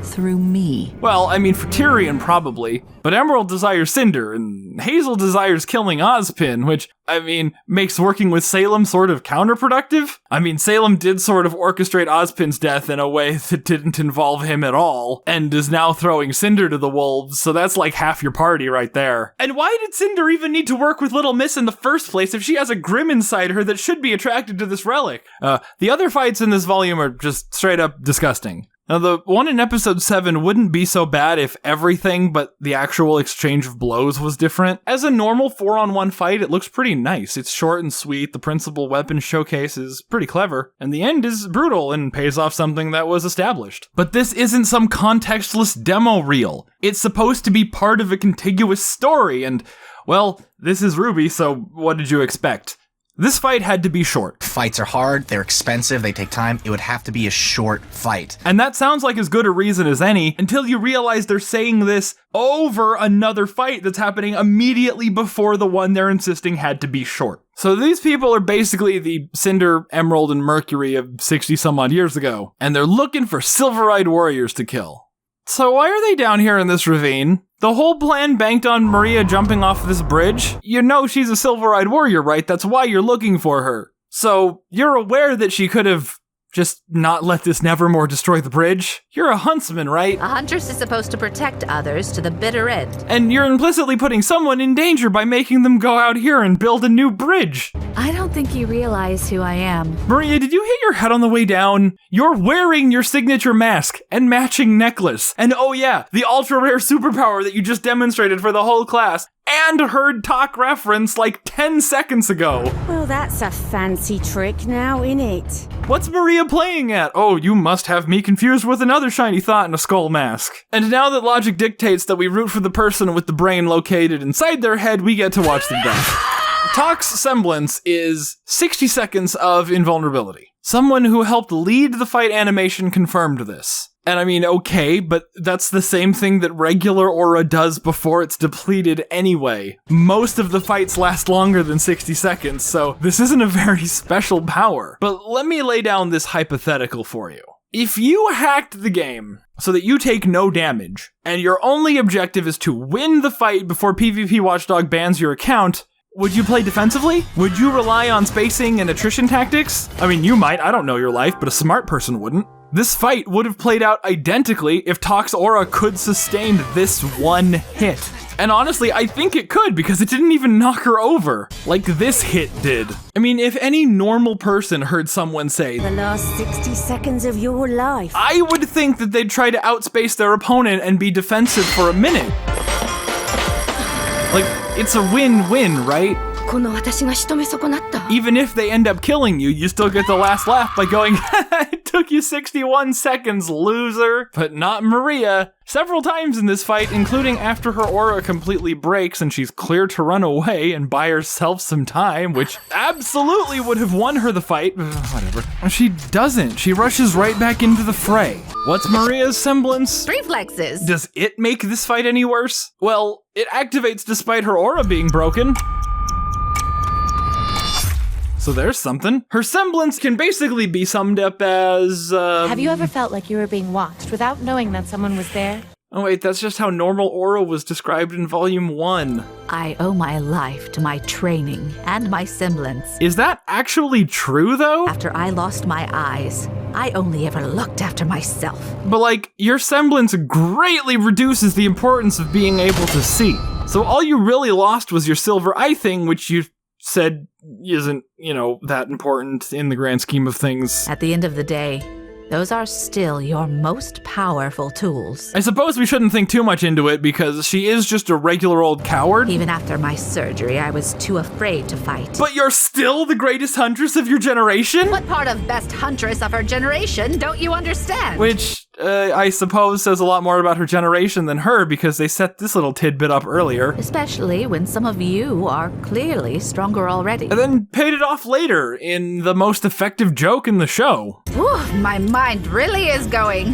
through me. Well, I mean, for Tyrion, probably. But Emerald desires Cinder, and Hazel desires killing Ozpin, which, I mean, makes working with Salem sort of counterproductive. I mean, Salem did sort of orchestrate Ozpin's death in a way that didn't involve him at all, and is now throwing Cinder to the wolves, so that's like half your party right there. And why did Cinder even need to work with Little Miss in the first place if she has a Grimm inside her that should be attracted to this relic? The other fights in this volume are just straight up disgusting. Now, the one in episode 7 wouldn't be so bad if everything but the actual exchange of blows was different. As a normal 4-on-1 fight, it looks pretty nice. It's short and sweet, the principal weapon showcase is pretty clever, and the end is brutal and pays off something that was established. But this isn't some contextless demo reel. It's supposed to be part of a contiguous story, and, well, this is RWBY, so what did you expect? This fight had to be short. Fights are hard, they're expensive, they take time. It would have to be a short fight. And that sounds like as good a reason as any, until you realize they're saying this over another fight that's happening immediately before the one they're insisting had to be short. So these people are basically the Cinder, Emerald, and Mercury of 60 some odd years ago, and they're looking for silver-eyed warriors to kill. So why are they down here in this ravine? The whole plan banked on Maria jumping off this bridge? You know she's a silver-eyed warrior, right? That's why you're looking for her. So you're aware that she could have Just not let this Nevermore destroy the bridge? You're a huntsman, right? A huntress is supposed to protect others to the bitter end. And you're implicitly putting someone in danger by making them go out here and build a new bridge. I don't think you realize who I am. Maria, did you hit your head on the way down? You're wearing your signature mask and matching necklace. And oh yeah, the ultra rare superpower that you just demonstrated for the whole class and heard talk reference like 10 seconds ago. Well, that's a fancy trick now, innit? What's Maria playing at? Oh, you must have me confused with another shiny thought in a skull mask. And now that logic dictates that we root for the person with the brain located inside their head, we get to watch them die. Talk's semblance is 60 seconds of invulnerability. Someone who helped lead the fight animation confirmed this. And I mean, okay, but that's the same thing that regular aura does before it's depleted anyway. Most of the fights last longer than 60 seconds, so this isn't a very special power. But let me lay down this hypothetical for you. If you hacked the game so that you take no damage, and your only objective is to win the fight before PvP Watchdog bans your account, would you play defensively? Would you rely on spacing and attrition tactics? I mean, you might, I don't know your life, but a smart person wouldn't. This fight would have played out identically if Talk's aura could sustain this one hit. And honestly, I think it could because it didn't even knock her over, like this hit did. I mean, if any normal person heard someone say, "The last 60 seconds of your life," I would think that they'd try to outspace their opponent and be defensive for a minute. Like, it's a win-win, right? Even if they end up killing you, you still get the last laugh by going, it took you 61 seconds, loser. But not Maria. Several times in this fight, including after her aura completely breaks and she's clear to run away and buy herself some time, which absolutely would have won her the fight. Whatever. She doesn't. She rushes right back into the fray. What's Maria's semblance? Reflexes. Does it make this fight any worse? Well, it activates despite her aura being broken. So there's something. Her semblance can basically be summed up as, Have you ever felt like you were being watched without knowing that someone was there? Oh wait, that's just how normal aura was described in Volume 1. I owe my life to my training and my semblance. Is that actually true, though? After I lost my eyes, I only ever looked after myself. But like, your semblance greatly reduces the importance of being able to see. So all you really lost was your silver eye thing, which you said isn't, that important in the grand scheme of things. At the end of the day, those are still your most powerful tools. I suppose we shouldn't think too much into it because she is just a regular old coward. Even after my surgery, I was too afraid to fight. But you're still the greatest huntress of your generation? What part of best huntress of her generation don't you understand? Which, I suppose says a lot more about her generation than her because they set this little tidbit up earlier. Especially when some of you are clearly stronger already. And then paid it off later in the most effective joke in the show. Ooh, my mind really is going.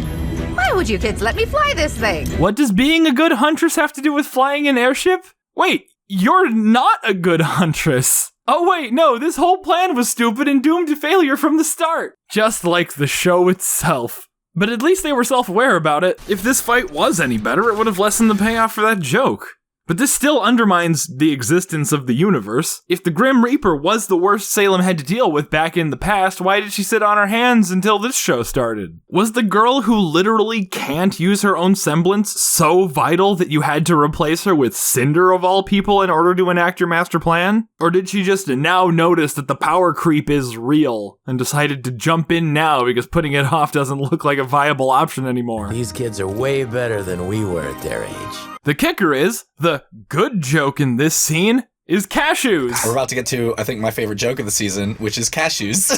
Why would you kids let me fly this thing? What does being a good huntress have to do with flying an airship? Wait, you're not a good huntress. Oh wait, no, this whole plan was stupid and doomed to failure from the start. Just like the show itself. But at least they were self-aware about it. If this fight was any better, it would have lessened the payoff for that joke. But this still undermines the existence of the universe. If the Grim Reaper was the worst Salem had to deal with back in the past, why did she sit on her hands until this show started? Was the girl who literally can't use her own semblance so vital that you had to replace her with Cinder of all people in order to enact your master plan? Or did she just now notice that the power creep is real and decided to jump in now because putting it off doesn't look like a viable option anymore? These kids are way better than we were at their age. The kicker is, the good joke in this scene is cashews. We're about to get to, I think, my favorite joke of the season, which is cashews.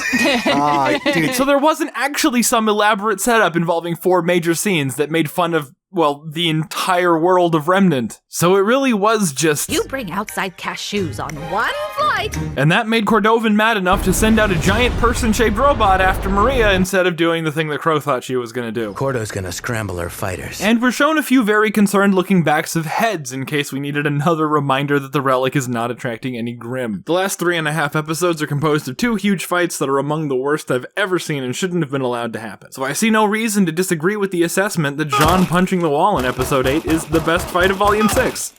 Dude, so there wasn't actually some elaborate setup involving 4 major scenes that made fun of, well, the entire world of Remnant. So it really was just... You bring outside cashews on one flight! And that made Cordovan mad enough to send out a giant person-shaped robot after Maria instead of doing the thing that Crow thought she was gonna do. Cordo's gonna scramble her fighters. And we're shown a few very concerned-looking backs of heads in case we needed another reminder that the relic is not attracting any Grim. The last 3.5 episodes are composed of 2 huge fights that are among the worst I've ever seen and shouldn't have been allowed to happen. So I see no reason to disagree with the assessment that John punching the wall in episode 8 is the best fight of volume 6.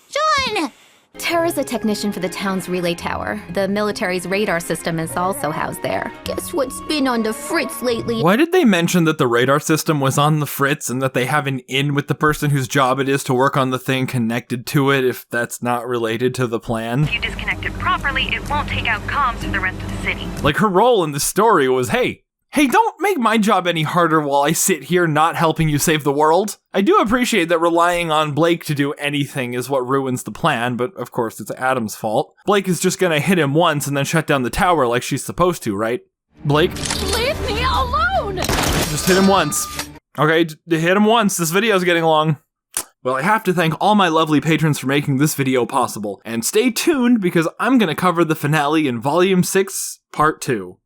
John! Tara's a technician for the town's relay tower. The military's radar system is also housed there. Guess what's been on the fritz lately? Why did they mention that the radar system was on the fritz and that they have an in with the person whose job it is to work on the thing connected to it if that's not related to the plan? If you disconnect it properly, it won't take out comms for the rest of the city. Like, her role in the story was, hey, don't make my job any harder while I sit here not helping you save the world. I do appreciate that relying on Blake to do anything is what ruins the plan, but of course it's Adam's fault. Blake is just gonna hit him once and then shut down the tower like she's supposed to, right? Blake? Leave me alone! Just hit him once. Okay, hit him once. This video's getting long. Well, I have to thank all my lovely patrons for making this video possible. And stay tuned because I'm gonna cover the finale in Volume 6, Part 2.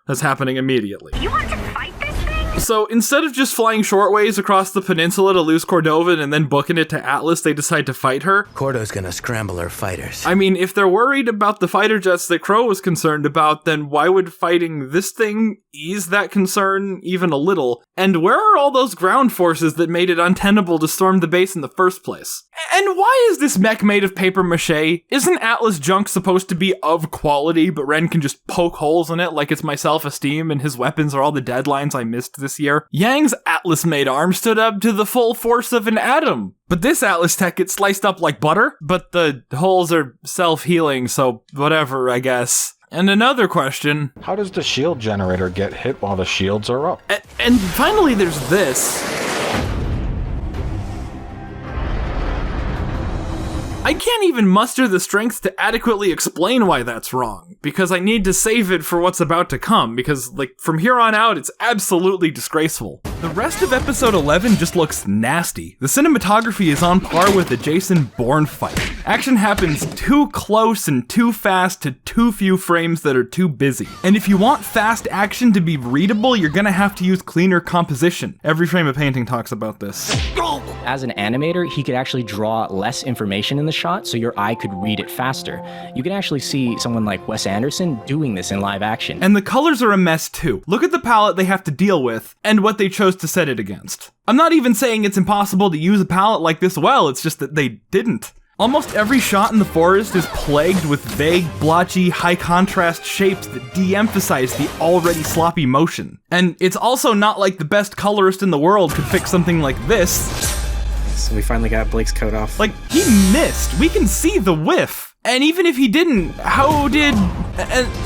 That's happening immediately. You want to fight this thing? So instead of just flying shortways across the peninsula to lose Cordovan and then booking it to Atlas, they decide to fight her. Cordo's gonna scramble her fighters. I mean, if they're worried about the fighter jets that Crow was concerned about, then why would fighting this thing ease that concern even a little? And where are all those ground forces that made it untenable to storm the base in the first place? And why is this mech made of paper mache? Isn't Atlas junk supposed to be of quality, but Ren can just poke holes in it like it's my self-esteem and his weapons are all the deadlines I missed this year? Yang's Atlas-made arm stood up to the full force of an atom. But this Atlas tech gets sliced up like butter, but the holes are self-healing, so whatever, I guess. And another question. How does the shield generator get hit while the shields are up? And finally there's this. I can't even muster the strength to adequately explain why that's wrong, because I need to save it for what's about to come, because, like, from here on out, it's absolutely disgraceful. The rest of episode 11 just looks nasty. The cinematography is on par with the Jason Bourne fight. Action happens too close and too fast to too few frames that are too busy. And if you want fast action to be readable, you're gonna have to use cleaner composition. Every frame of painting talks about this. As an animator, he could actually draw less information in the shot so your eye could read it faster. You can actually see someone like Wes Anderson doing this in live action. And the colors are a mess too. Look at the palette they have to deal with and what they chose to set it against. I'm not even saying it's impossible to use a palette like this well, it's just that they didn't. Almost every shot in the forest is plagued with vague, blotchy, high-contrast shapes that de-emphasize the already sloppy motion. And it's also not like the best colorist in the world could fix something like this. So we finally got Blake's coat off. Like, he missed. We can see the whiff. And even if he didn't, how did...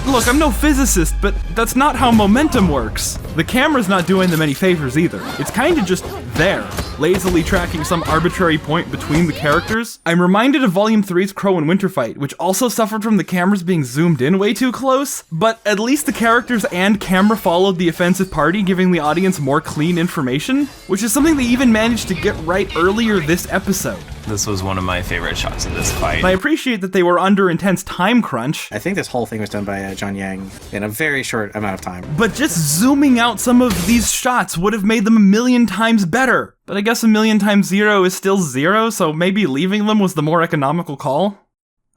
look, I'm no physicist, but that's not how momentum works. The camera's not doing them any favors either. It's kinda just there, lazily tracking some arbitrary point between the characters. I'm reminded of Volume 3's Crow and Winter fight, which also suffered from the cameras being zoomed in way too close, but at least the characters and camera followed the offensive party, giving the audience more clean information, which is something they even managed to get right earlier this episode. This was one of my favorite shots of this fight. And I appreciate that they were under intense time crunch. I think this whole thing was done by John Yang in a very short amount of time. But just zooming out some of these shots would have made them 1,000,000 times better. But I guess 1,000,000 times 0 is still 0, so maybe leaving them was the more economical call?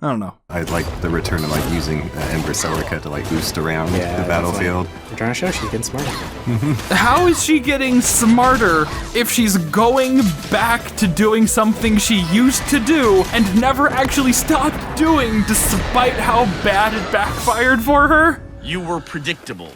I don't know. I like the return of like using Ember Celica to like boost around the battlefield. We're trying to show she's getting smarter. How is she getting smarter if she's going back to doing something she used to do and never actually stopped doing despite how bad it backfired for her? You were predictable.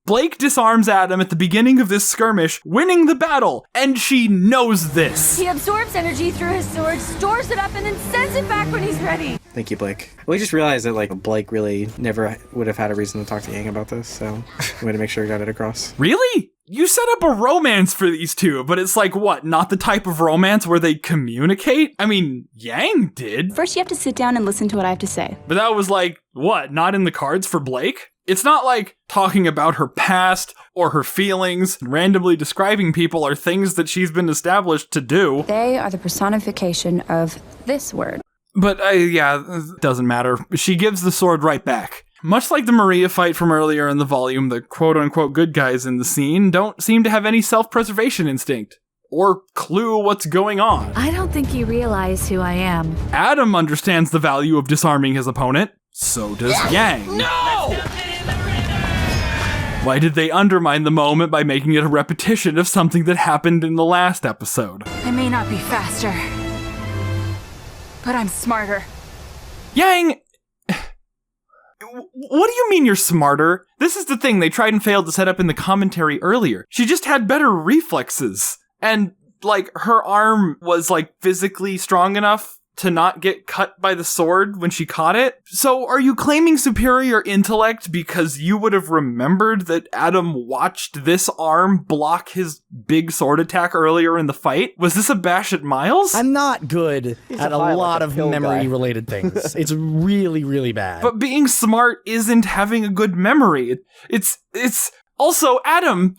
Blake disarms Adam at the beginning of this skirmish, winning the battle, and she knows this. He absorbs energy through his sword, stores it up, and then sends it back when he's ready. Thank you, Blake. We just realized that like Blake really never would have had a reason to talk to Yang about this, so we had to make sure we got it across. Really? You set up a romance for these two, but it's like, what, not the type of romance where they communicate? I mean, Yang did. First, you have to sit down and listen to what I have to say. But that was like, what, not in the cards for Blake? It's not like talking about her past or her feelings and randomly describing people are things that she's been established to do. They are the personification of this word. But, yeah, it doesn't matter. She gives the sword right back. Much like the Maria fight from earlier in the volume, the quote-unquote good guys in the scene don't seem to have any self-preservation instinct. Or clue what's going on. I don't think you realize who I am. Adam understands the value of disarming his opponent. So does Yang. No! Why did they undermine the moment by making it a repetition of something that happened in the last episode? I may not be faster, but I'm smarter. Yang! What do you mean you're smarter? This is the thing they tried and failed to set up in the commentary earlier. She just had better reflexes. And, like, her arm was, like, physically strong enough to not get cut by the sword when she caught it. So are you claiming superior intellect because you would have remembered that Adam watched this arm block his big sword attack earlier in the fight? Was this a bash at Miles? I'm not good at a lot of memory-related things. It's really, really bad. But being smart isn't having a good memory. It's also, Adam,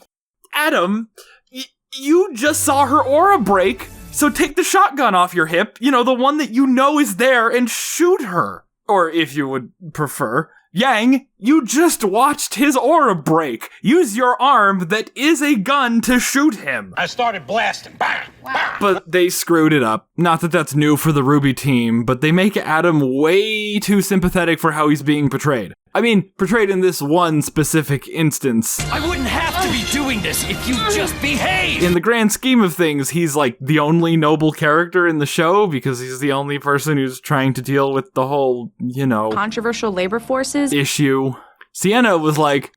you just saw her aura break. So take the shotgun off your hip, you know, the one that you know is there, and shoot her. Or if you would prefer. Yang, you just watched his aura break. Use your arm that is a gun to shoot him. I started blasting. Bang! Bang! But they screwed it up. Not that that's new for the RWBY team, but they make Adam way too sympathetic for how he's being portrayed. I mean, portrayed in this one specific instance. I wouldn't have to be doing this if you just behaved! In the grand scheme of things, he's like the only noble character in the show because he's the only person who's trying to deal with the whole, you know, Controversial labor forces? issue. Sienna was like,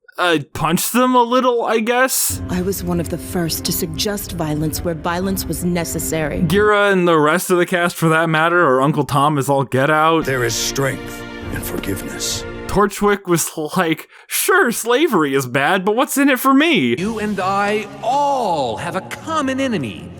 punched them a little, I guess. I was one of the first to suggest violence where violence was necessary. Gira and the rest of the cast, for that matter, or Uncle Tom is all get out. There is strength in forgiveness. Torchwick was like, sure, slavery is bad, but what's in it for me? You and I all have a common enemy.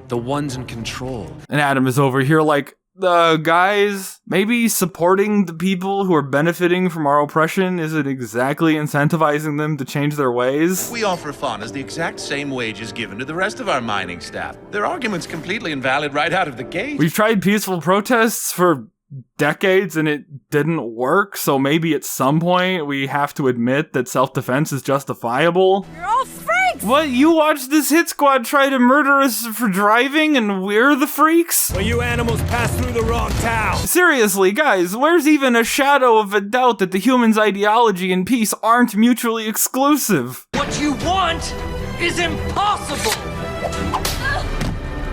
The ones in control. And Adam is over here like, guys, maybe supporting the people who are benefiting from our oppression isn't exactly incentivizing them to change their ways. We offer faunas the exact same wages given to the rest of our mining staff. Their argument's completely invalid right out of the gate. We've tried peaceful protests for decades and it didn't work, so maybe at some point we have to admit that self-defense is justifiable. You're all freaks! What, you watched this hit squad try to murder us for driving and we're the freaks? Well, you animals passed through the wrong town! Seriously, guys, where's even a shadow of a doubt that the humans' ideology and peace aren't mutually exclusive? What you want is impossible!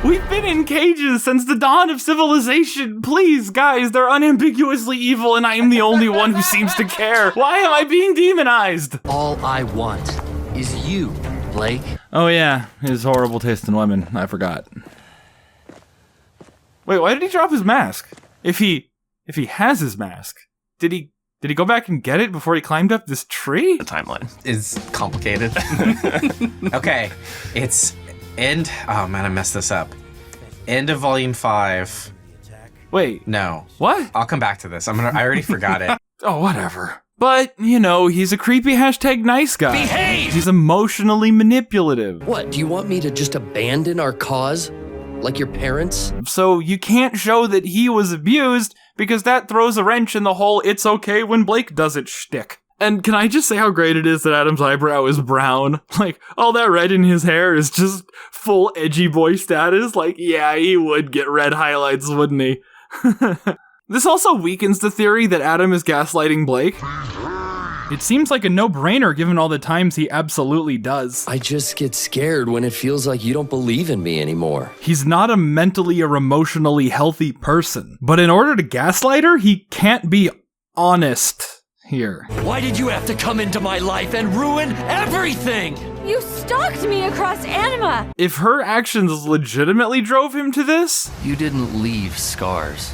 We've been in cages since the dawn of civilization. Please, guys, they're unambiguously evil and I am the only one who seems to care. Why am I being demonized? All I want is you, Blake. Oh yeah, his horrible taste in women. I forgot. Wait, why did he drop his mask? If he has his mask, did he go back and get it before he climbed up this tree? The timeline is complicated. Okay, it's end. Oh man, I messed this up. End of volume 5. Wait, no. What? I'll come back to this. I already forgot it. Oh, whatever. But, you know, he's a creepy #nice guy. Behave! He's emotionally manipulative. What, do you want me to just abandon our cause? Like your parents? So you can't show that he was abused because that throws a wrench in the whole it's okay when Blake does it shtick. And can I just say how great it is that Adam's eyebrow is brown? Like, all that red in his hair is just full edgy boy status. Like, yeah, he would get red highlights, wouldn't he? This also weakens the theory that Adam is gaslighting Blake. It seems like a no-brainer given all the times he absolutely does. I just get scared when it feels like you don't believe in me anymore. He's not a mentally or emotionally healthy person. But in order to gaslight her, he can't be honest here. Why did you have to come into my life and ruin everything? You stalked me across Anima! If her actions legitimately drove him to this, You didn't leave scars.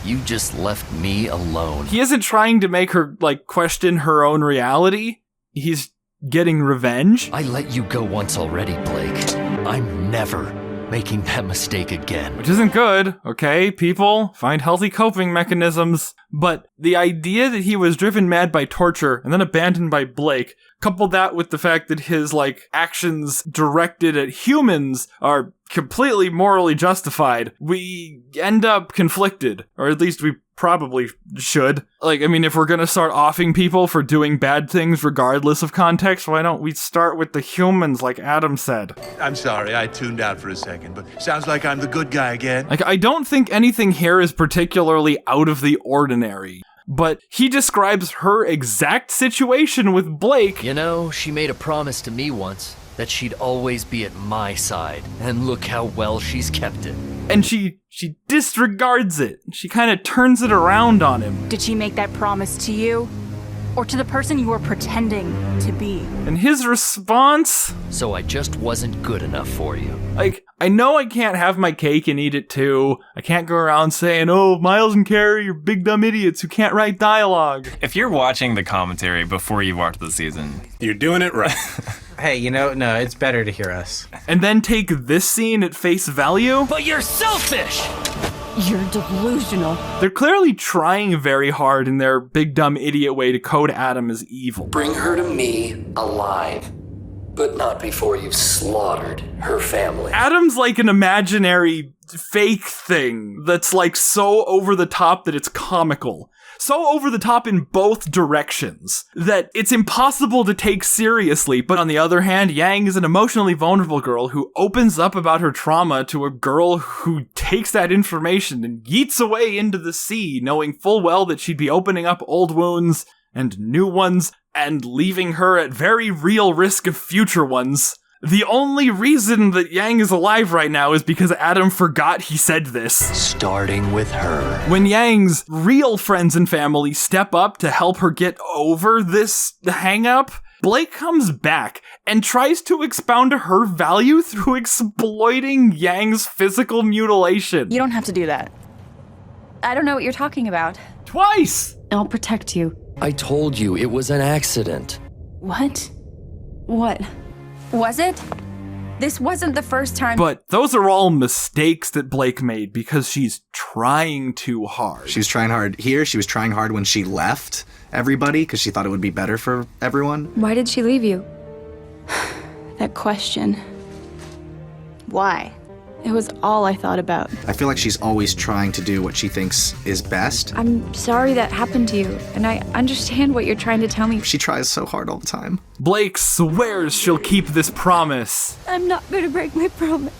You just left me alone. he isn't trying to make her, like, question her own reality. He's getting revenge. I let you go once already, Blake. I'm never making that mistake again. Which isn't good, okay? People, find healthy coping mechanisms. But the idea that he was driven mad by torture and then abandoned by Blake, couple that with the fact that his, like, actions directed at humans are completely morally justified, we end up conflicted. Or at least we probably should. Like, I mean, if we're gonna start offing people for doing bad things regardless of context, why don't we start with the humans like Adam said? I'm sorry, I tuned out for a second, but sounds like I'm the good guy again. Like, I don't think anything here is particularly out of the ordinary. But he describes her exact situation with Blake. You know, she made a promise to me once. that she'd always be at my side, and look how well she's kept it. And she disregards it. She kind of turns it around on him. Did she make that promise to you? Or to the person you were pretending to be? And his response? So I just wasn't good enough for you. Like, I know I can't have my cake and eat it too. I can't go around saying, oh, Miles and Carrie are big dumb idiots who can't write dialogue. If you're watching the commentary before you watch the season, you're doing it right. Hey, no, it's better to hear us. And then take this scene at face value? But you're selfish! You're delusional. They're clearly trying very hard in their big dumb idiot way to code Adam as evil. Bring her to me alive, but not before you've slaughtered her family. Adam's like an imaginary fake thing that's like so over the top that it's comical. So over the top in both directions that it's impossible to take seriously. But on the other hand, Yang is an emotionally vulnerable girl who opens up about her trauma to a girl who takes that information and yeets away into the sea, knowing full well that she'd be opening up old wounds and new ones and leaving her at very real risk of future ones. The only reason that Yang is alive right now is because Adam forgot he said this. Starting with her. When Yang's real friends and family step up to help her get over this hang-up, Blake comes back and tries to expound her value through exploiting Yang's physical mutilation. You don't have to do that. I don't know what you're talking about. Twice! I'll protect you. I told you it was an accident. What? What? Was it? This wasn't the first time. But those are all mistakes that Blake made because she's trying too hard. She was trying hard here. She was trying hard when she left everybody because she thought it would be better for everyone. Why did she leave you? That question. Why? It was all I thought about. I feel like she's always trying to do what she thinks is best. I'm sorry that happened to you, and I understand what you're trying to tell me. She tries so hard all the time. Blake swears she'll keep this promise. I'm not gonna break my promise.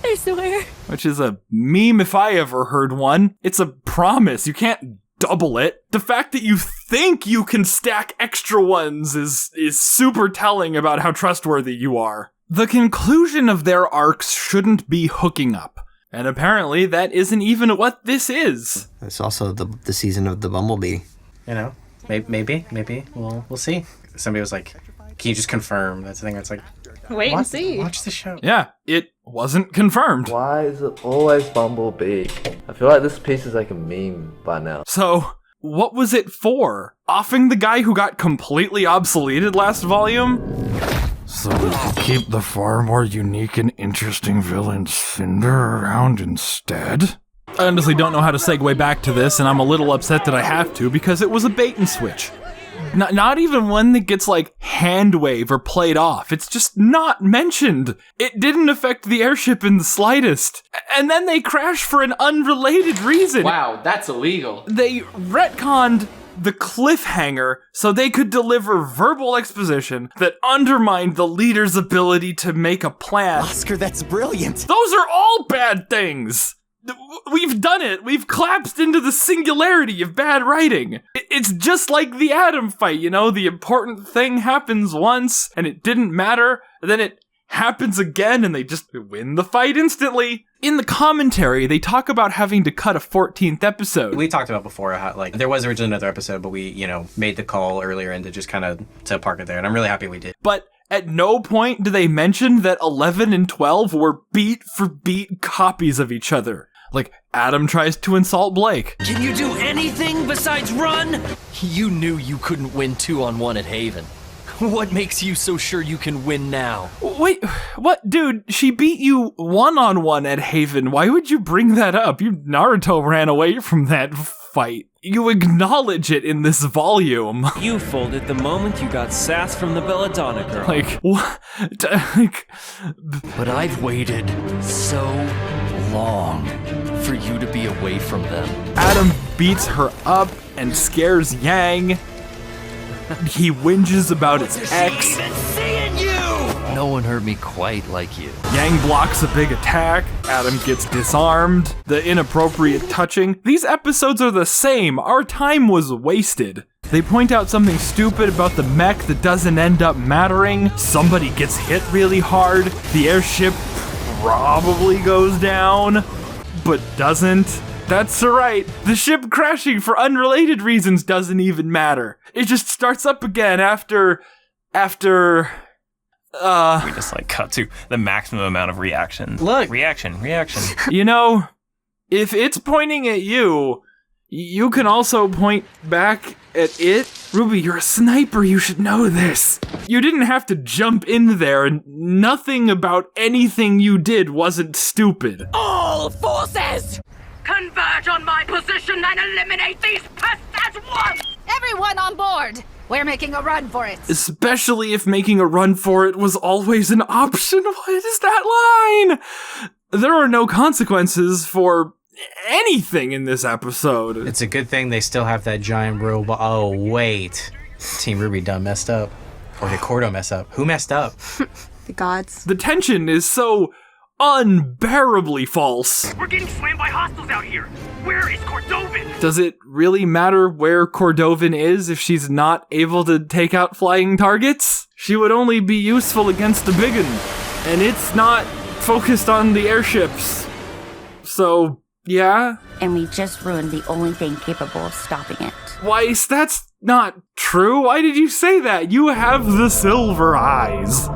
I swear. Which is a meme if I ever heard one. It's a promise. You can't double it. The fact that you think you can stack extra ones is super telling about how trustworthy you are. The conclusion of their arcs shouldn't be hooking up. And apparently that isn't even what this is. It's also the season of the Bumblebee. You know, maybe. We'll see. Somebody was like, can you just confirm? That's the thing that's like, wait and see. Watch the show. Yeah, it wasn't confirmed. Why is it always Bumblebee? I feel like this piece is like a meme by now. So, what was it for? Offing the guy who got completely obsoleted last volume? So we could keep the far more unique and interesting villain Cinder around instead? I honestly don't know how to segue back to this, and I'm a little upset that I have to, because it was a bait and switch. Not even one that gets like hand wave or played off. It's just not mentioned. It didn't affect the airship in the slightest. And then they crash for an unrelated reason. Wow, that's illegal. They retconned the cliffhanger so they could deliver verbal exposition that undermined the leader's ability to make a plan. Oscar, that's brilliant. Those are all bad things. We've done it. We've collapsed into the singularity of bad writing. It's just like the Adam fight, you know? The important thing happens once, and it didn't matter, and then it happens again, and they just win the fight instantly. In the commentary, they talk about having to cut a 14th episode. We talked about before how, like, there was originally another episode, but we, made the call earlier and to just kind of to park it there, and I'm really happy we did. But at no point do they mention that 11 and 12 were beat-for-beat copies of each other. Like, Adam tries to insult Blake. Can you do anything besides run? You knew you couldn't win 2-on-1 at Haven. What makes you so sure you can win now? Wait, what? Dude, she beat you 1-on-1 at Haven. Why would you bring that up? Naruto ran away from that fight. You acknowledge it in this volume. You folded the moment you got sass from the Belladonna girl. Like, what? Like... But I've waited so long for you to be away from them. Adam beats her up and scares Yang. He whinges about his ex. Even seeing you! No one hurt me quite like you. Yang blocks a big attack. Adam gets disarmed. The inappropriate touching. These episodes are the same. Our time was wasted. They point out something stupid about the mech that doesn't end up mattering. Somebody gets hit really hard. The airship probably goes down, but doesn't. That's right. The ship crashing for unrelated reasons doesn't even matter. It just starts up again after... We just like cut to the maximum amount of reaction. Look. Reaction. You know, if it's pointing at you, you can also point back at it. RWBY, you're a sniper, you should know this. You didn't have to jump in there, and nothing about anything you did wasn't stupid. All forces! Converge on my position and eliminate these pests as one! Everyone on board! We're making a run for it. Especially if making a run for it was always an option. What is that line? There are no consequences for anything in this episode. It's a good thing they still have that giant robot. Oh, wait. Team RWBY done messed up. Or did Cordo mess up? Who messed up? The gods. The tension is so unbearably false. We're getting slammed by hostiles out here. Where is Cordovan? Does it really matter where Cordovan is if she's not able to take out flying targets? She would only be useful against a big one, and it's not focused on the airships. So, yeah? And we just ruined the only thing capable of stopping it. Weiss, that's not true. Why did you say that? You have the silver eyes.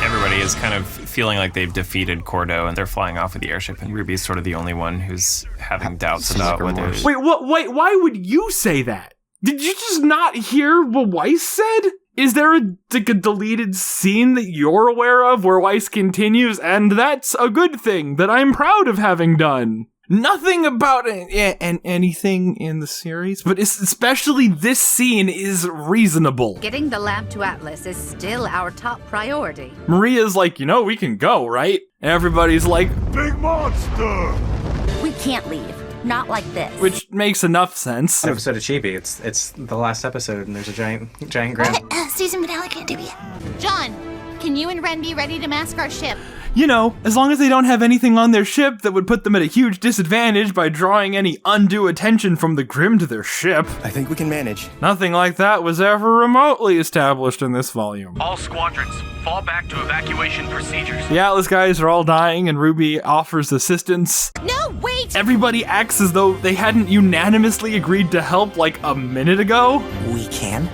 Everybody is kind of feeling like they've defeated Cordo and they're flying off with the airship, and RWBY's sort of the only one who's having doubts about whether... Wait, why would you say that? Did you just not hear what Weiss said? Is there a deleted scene that you're aware of where Weiss continues, and that's a good thing that I'm proud of having done? Nothing about anything in the series, but especially this scene is reasonable. Getting the lab to Atlas is still our top priority. Maria's like, we can go, right? And everybody's like, big monster! We can't leave. Not like this. Which makes enough sense. An episode of Chibi. It's the last episode, and there's a giant ground. Season finale can't do yet. John, can you and Ren be ready to mask our ship? As long as they don't have anything on their ship that would put them at a huge disadvantage by drawing any undue attention from the Grimm to their ship. I think we can manage. Nothing like that was ever remotely established in this volume. All squadrons, fall back to evacuation procedures. The Atlas guys are all dying, and RWBY offers assistance. No, wait! Everybody acts as though they hadn't unanimously agreed to help like a minute ago. We can?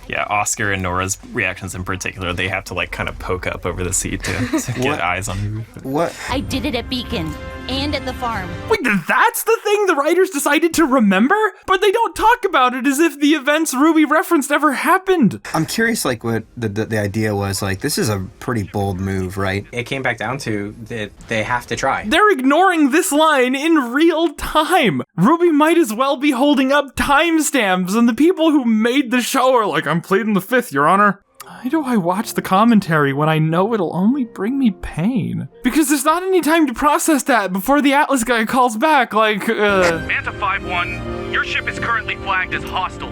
Yeah, Oscar and Nora's reactions in particular, they have to like kind of poke up over the seat to get eyes on. What? I did it at Beacon and at the farm. Wait, that's the thing the writers decided to remember? But they don't talk about it as if the events RWBY referenced ever happened. I'm curious, like, what the idea was. Like, this is a pretty bold move, right? It came back down to that they have to try. They're ignoring this line in real time. RWBY might as well be holding up timestamps, and the people who made the show are like, I'm pleading the fifth, Your Honor. Why do I watch the commentary when I know it'll only bring me pain? Because there's not any time to process that before the Atlas guy calls back, like, Manta 5-1, your ship is currently flagged as hostile.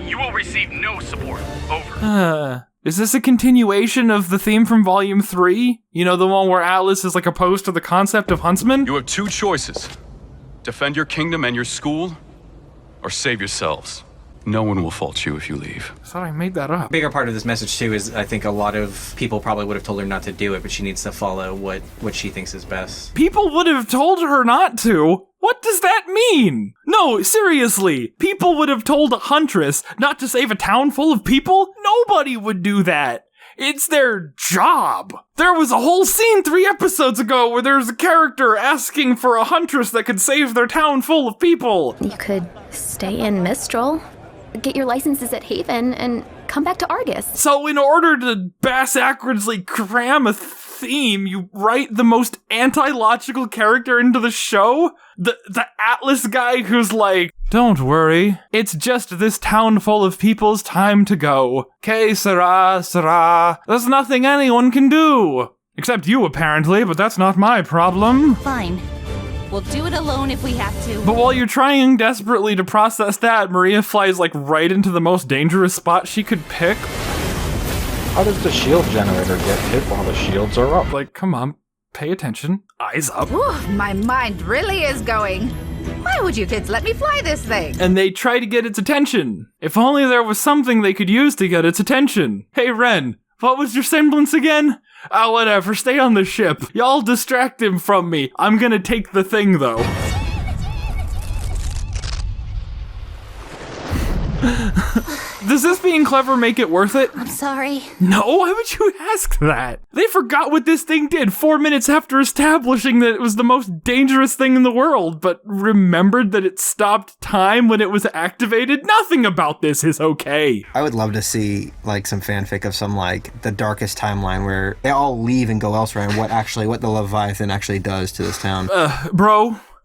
You will receive no support. Over. Is this a continuation of the theme from Volume 3? The one where Atlas is, like, opposed to the concept of Huntsmen? You have two choices. Defend your kingdom and your school, or save yourselves. No one will fault you if you leave. I thought I made that up. A bigger part of this message, too, is I think a lot of people probably would have told her not to do it, but she needs to follow what she thinks is best. People would have told her not to? What does that mean? No, seriously. People would have told a huntress not to save a town full of people? Nobody would do that. It's their job. There was a whole scene 3 episodes ago where there's a character asking for a huntress that could save their town full of people. You could stay in Mistral, get your licenses at Haven, and come back to Argus. So in order to bass-backwardsly cram a theme, you write the most anti-logical character into the show? The Atlas guy who's like, don't worry, it's just this town full of people's time to go. Que sera, sera. There's nothing anyone can do. Except you, apparently, but that's not my problem. Fine. We'll do it alone if we have to. But while you're trying desperately to process that, Maria flies like right into the most dangerous spot she could pick. How does the shield generator get hit while the shields are up? Like, come on, pay attention. Eyes up. Ooh, my mind really is going. Why Why would you kids let me fly this thing? And they try to get its attention. If only there was something they could use to get its attention. Hey, Ren, what was your semblance again? Ah, whatever, stay on the ship. Y'all distract him from me. I'm gonna take the thing, though. Does this being clever make it worth it? I'm sorry. No, why would you ask that? They forgot what this thing did 4 minutes after establishing that it was the most dangerous thing in the world, but remembered that it stopped time when it was activated? Nothing about this is okay. I would love to see like some fanfic of some like the darkest timeline where they all leave and go elsewhere and what the Leviathan actually does to this town.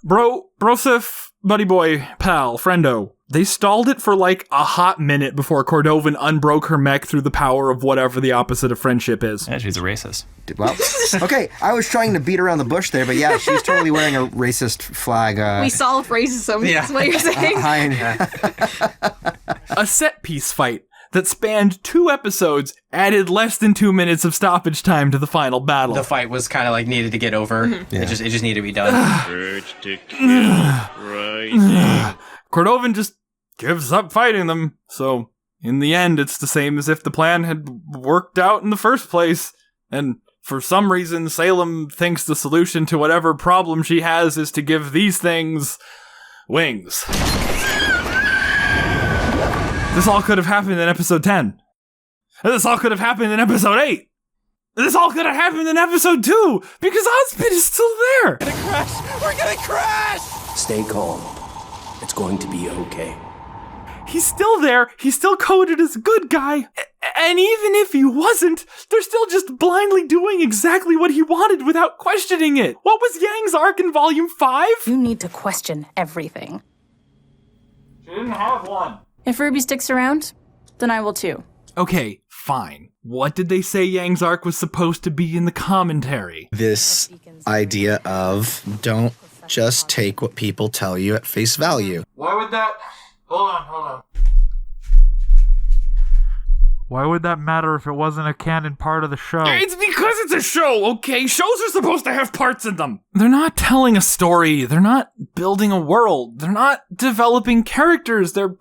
Brosif, buddy boy, pal, friendo. They stalled it for like a hot minute before Cordovan unbroke her mech through the power of whatever the opposite of friendship is. Yeah, she's a racist. Well, okay, I was trying to beat around the bush there, but yeah, she's totally wearing a racist flag. We solved racism, is what you're saying. A set piece fight that spanned 2 episodes added less than 2 minutes of stoppage time to the final battle. The fight was kind of like needed to get over. Yeah. It just needed to be done. Cordovan just gives up fighting them, so in the end it's the same as if the plan had worked out in the first place, and for some reason Salem thinks the solution to whatever problem she has is to give these things wings. This all could have happened in episode 10. This all could have happened in episode 8. This all could have happened in episode 2, because Ozpin is still there. We're gonna crash! Stay calm. It's going to be okay. He's still there, he's still coded as a good guy, and even if he wasn't, they're still just blindly doing exactly what he wanted without questioning it. What was Yang's arc in Volume 5? You need to question everything. She didn't have one. If RWBY sticks around, then I will too. Okay, fine. What did they say Yang's arc was supposed to be in the commentary? This idea of don't just take what people tell you at face value. Why would that... Hold on. Why would that matter if it wasn't a canon part of the show? It's because it's a show, okay? Shows are supposed to have parts in them. They're not telling a story. They're not building a world. They're not developing characters. They're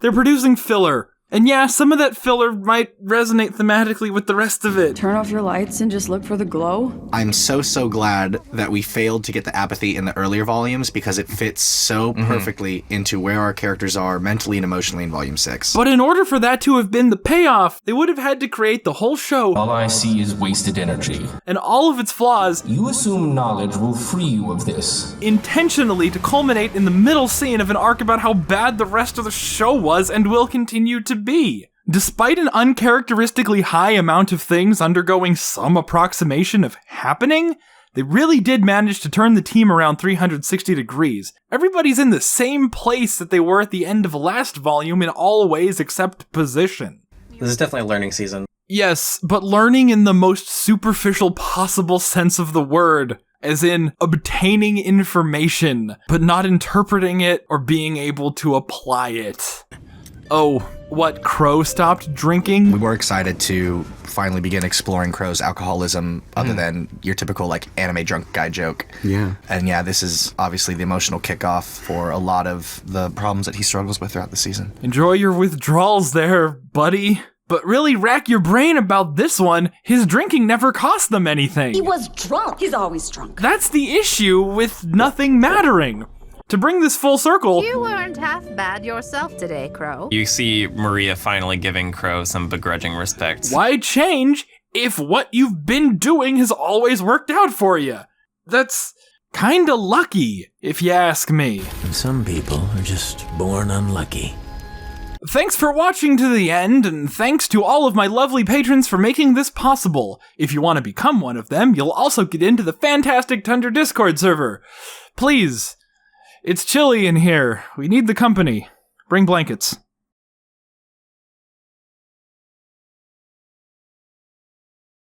producing filler. And yeah, some of that filler might resonate thematically with the rest of it. Turn off your lights and just look for the glow. I'm so glad that we failed to get the apathy in the earlier volumes because it fits so perfectly into where our characters are mentally and emotionally in Volume 6. But in order for that to have been the payoff, they would have had to create the whole show. All I see is wasted energy. And all of its flaws. You assume knowledge will free you of this. Intentionally to culminate in the middle scene of an arc about how bad the rest of the show was and will continue to be. Despite an uncharacteristically high amount of things undergoing some approximation of happening, they really did manage to turn the team around 360 degrees. Everybody's in the same place that they were at the end of last volume in all ways except position. This is definitely a learning season. Yes, but learning in the most superficial possible sense of the word. As in obtaining information, but not interpreting it or being able to apply it. Oh, what, Crow stopped drinking? We were excited to finally begin exploring Crow's alcoholism other than your typical like anime drunk guy joke. Yeah. And yeah, this is obviously the emotional kickoff for a lot of the problems that he struggles with throughout the season. Enjoy your withdrawals there, buddy. But really rack your brain about this one. His drinking never cost them anything. He was drunk. He's always drunk. That's the issue with nothing mattering. To bring this full circle... You weren't half bad yourself today, Crow. You see Maria finally giving Crow some begrudging respect. Why change if what you've been doing has always worked out for you? That's kinda lucky, if you ask me. And some people are just born unlucky. Thanks for watching to the end, and thanks to all of my lovely patrons for making this possible. If you want to become one of them, you'll also get into the fantastic Tundra Discord server. Please, it's chilly in here. We need the company. Bring blankets.